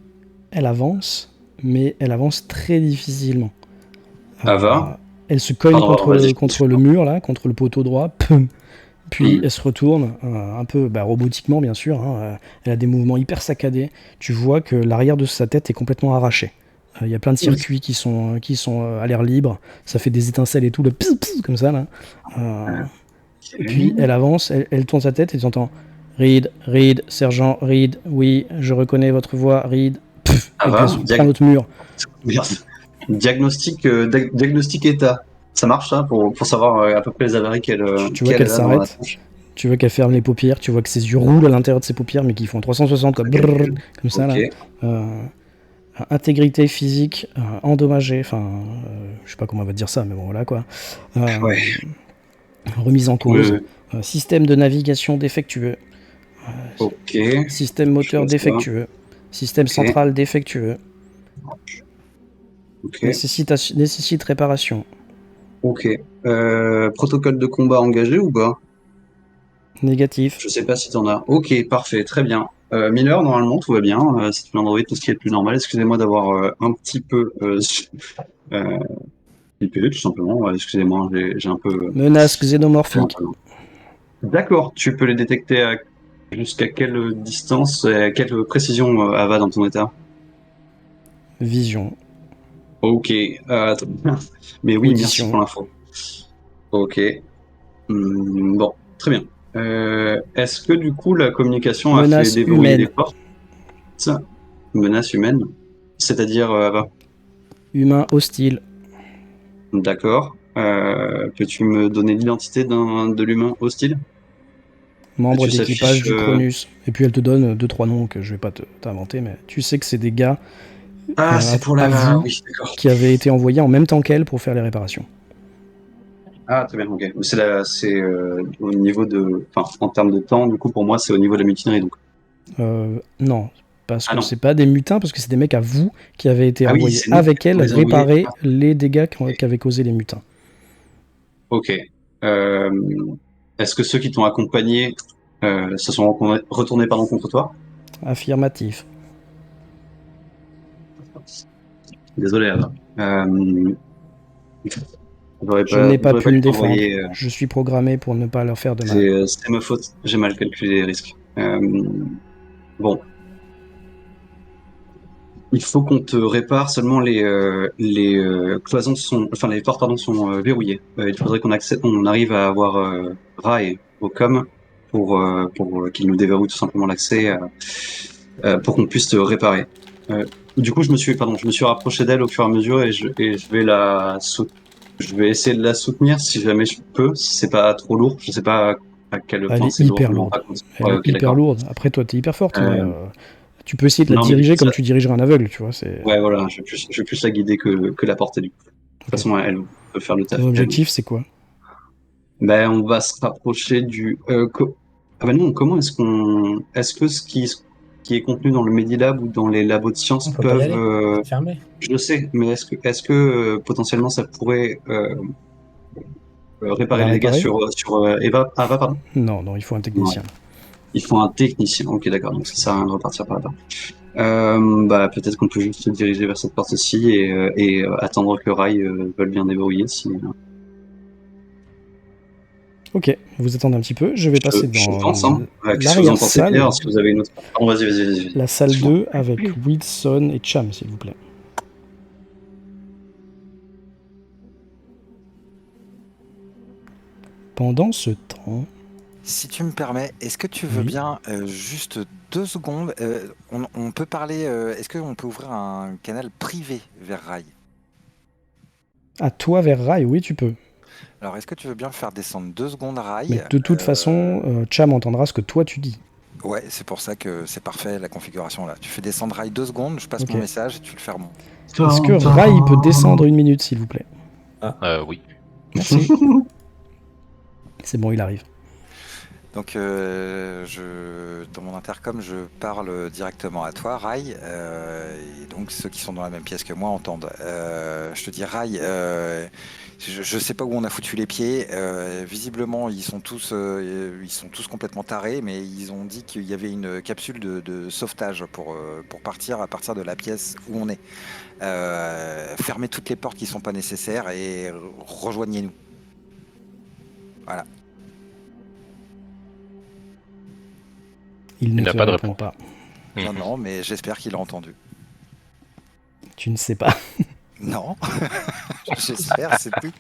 elle avance, mais elle avance très difficilement. Ava Elle se cogne Pardon, vas-y, contre le mur, là, contre le poteau droit. Pum. Puis Mm. elle se retourne, un peu robotiquement bien sûr, hein, elle a des mouvements hyper saccadés. Tu vois que l'arrière de sa tête est complètement arraché. Il y a plein de circuits qui sont à l'air libre. Ça fait des étincelles et tout, le pss, pss, comme ça. Là. Et puis elle avance, elle tourne sa tête et tu entends Reed, sergent Reed, oui, je reconnais votre voix, Reed. Pff, et puis elle se prend notre mur. Merde. Diagnostic état. Ça marche ça pour savoir à peu près les avaries qu'elle Tu vois qu'elle a dans la s'arrête, tronche. tu vois qu'elle ferme les paupières, tu vois que ses yeux roulent à l'intérieur de ses paupières, mais qui font 360 comme, brrr, comme ça. Ok. Là. Intégrité physique endommagée, enfin, je sais pas comment on va dire ça, mais bon, voilà quoi. Ouais. Remise en cause. Ouais. Système de navigation défectueux. Ok. Système moteur Je vois ça. défectueux. Système Ok. central défectueux. Ok. Nécessite réparation. Ok. Protocole de combat engagé ou pas? Négatif. Je sais pas si t'en as. Ok, parfait, très bien. Miller, normalement, tout va bien. C'est une Android, tout ce qui est le plus normal. Excusez-moi d'avoir un petit peu flippé, tout simplement. Ouais, excusez-moi, j'ai un peu. Menace xénomorphique. D'accord, tu peux les détecter jusqu'à quelle distance, quelle précision Ava dans ton état? Vision. Ok, très bien. Mais oui, merci Audition. pour l'info. Ok. Bon, très bien. Est-ce que du coup la communication a fait Menace déverrouiller humaine. les portes? Menace humaine? C'est-à-dire Ava? Humain hostile. D'accord. Peux-tu me donner l'identité de l'humain hostile? Membre Tu d'équipage s'affiches, du Cronus. Et puis elle te donne 2-3 noms que je vais pas t'inventer, mais tu sais que c'est des gars Ah, c'est pour à vous Oui, d'accord. qui avaient été envoyés en même temps qu'elle pour faire les réparations. Ah, très bien, ok. C'est au niveau de... Enfin, en termes de temps, du coup, pour moi, c'est au niveau de la mutinerie, donc. Non, parce Ah que non. c'est pas des mutins, parce que c'est des mecs à vous qui avaient été Ah oui, envoyés c'est nous avec qui elle les envoyés. réparer Ah. les dégâts Ok. qu'avaient causé les mutins. Ok. Est-ce que ceux qui t'ont accompagné se sont retournés contre toi? Affirmatif. Désolé, Ava. Je n'ai pas j'aurais pu me dû défendre. t'envoyer, Je suis programmé pour ne pas leur faire de mal. c'est ma faute, j'ai mal calculé les risques. Bon. Il faut qu'on te répare, seulement les cloisons sont, enfin les portes pardon sont verrouillées. Il faudrait on arrive à avoir Rai au com pour qu'il nous déverrouille tout simplement l'accès pour qu'on puisse te réparer. Du coup, je me suis rapproché d'elle au fur et à mesure et je vais je vais essayer de la soutenir si jamais je peux, si c'est pas trop lourd. Je sais pas à quel Elle point est c'est lourd, hyper je me rends lourde. pas compte. Elle Ouais, est ok, hyper d'accord. lourde. Après, toi, t'es hyper forte, mais Euh, tu peux essayer de la non, mais diriger ça- comme tu dirigerais un aveugle, tu vois. Ouais, voilà, je vais plus la guider que la porter du coup. De toute Ok. façon, elle peut faire le taf. Ton objectif, c'est quoi? Ben, on va se rapprocher du. Ah ben non, comment est-ce que qui est contenu dans le Medilab ou dans les labos de sciences On peut pas y peuvent. aller. C'est fermé. Je le sais, mais est-ce que potentiellement ça pourrait réparer La les dégâts réparer? sur Ava, pardon? Non, non, il faut un technicien. Il faut un technicien. Ok, d'accord, donc ça sert à rien de repartir par là-bas. Bah, peut-être qu'on peut juste se diriger vers cette porte-ci et attendre que Rai veuille bien débrouiller. Si, Ok, vous attendez un petit peu. Je vais passer je dans pense, hein. Qu'est-ce que vous en pensez, l'arrière-salle. Pierre? Si vous avez une autre. Pardon, vas-y. La salle Excuse-moi. 2 avec Wilson et Cham, s'il vous plaît. Pendant ce temps, Si tu me permets, est-ce que tu veux Oui. bien juste 2 secondes on peut parler. Est-ce qu'on peut ouvrir un canal privé vers Rai? à toi vers Rai, oui, tu peux. Alors, est-ce que tu veux bien faire descendre 2 secondes Rai? Mais de toute façon, Cham entendra ce que toi tu dis. Ouais, c'est pour ça que c'est parfait la configuration là. Tu fais descendre Rai 2 secondes, je passe Ok. mon message et tu le fais remonter. Est-ce que Rai peut descendre 1 minute, s'il vous plaît? Oui. Merci. C'est bon, il arrive. Donc, dans mon intercom, je parle directement à toi, Rai. Et donc, ceux qui sont dans la même pièce que moi entendent. Je te dis, Rai, je sais pas où on a foutu les pieds. Visiblement, ils sont tous complètement tarés, mais ils ont dit qu'il y avait une capsule de sauvetage pour partir à partir de la pièce où on est. Fermez toutes les portes qui sont pas nécessaires et rejoignez-nous. Voilà. Il ne n'a te pas de répond réponse. pas. Non, mais j'espère qu'il a entendu. Tu ne sais pas. Non, j'espère, c'est plus.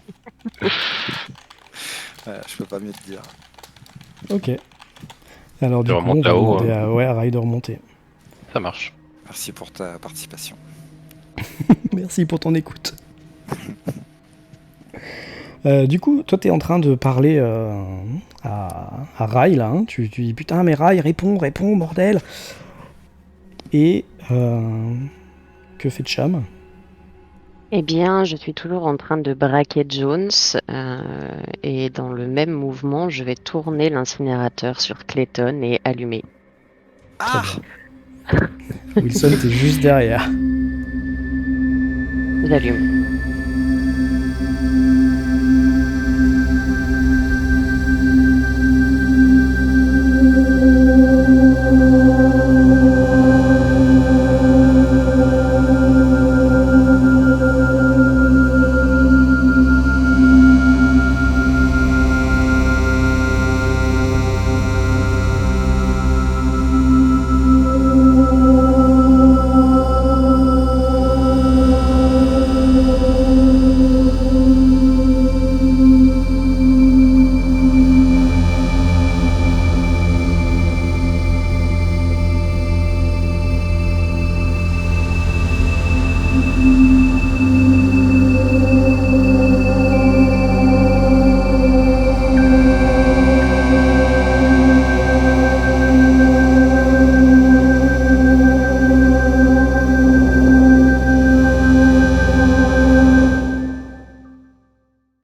Je peux pas mieux te dire. Ok. Alors Tu du coup, on remontes va là-haut, demander à Rai de remonter. Ça marche. Merci pour ta participation. Merci pour ton écoute. Du coup, toi, t'es en train de parler à Rai, là. Hein. Tu dis, putain, mais Rai, réponds, bordel. Et que fait Cham? Eh bien, je suis toujours en train de braquer Jones et dans le même mouvement, je vais tourner l'incinérateur sur Clayton et allumer. Très bien. Wilson, t'es juste derrière. J'allume.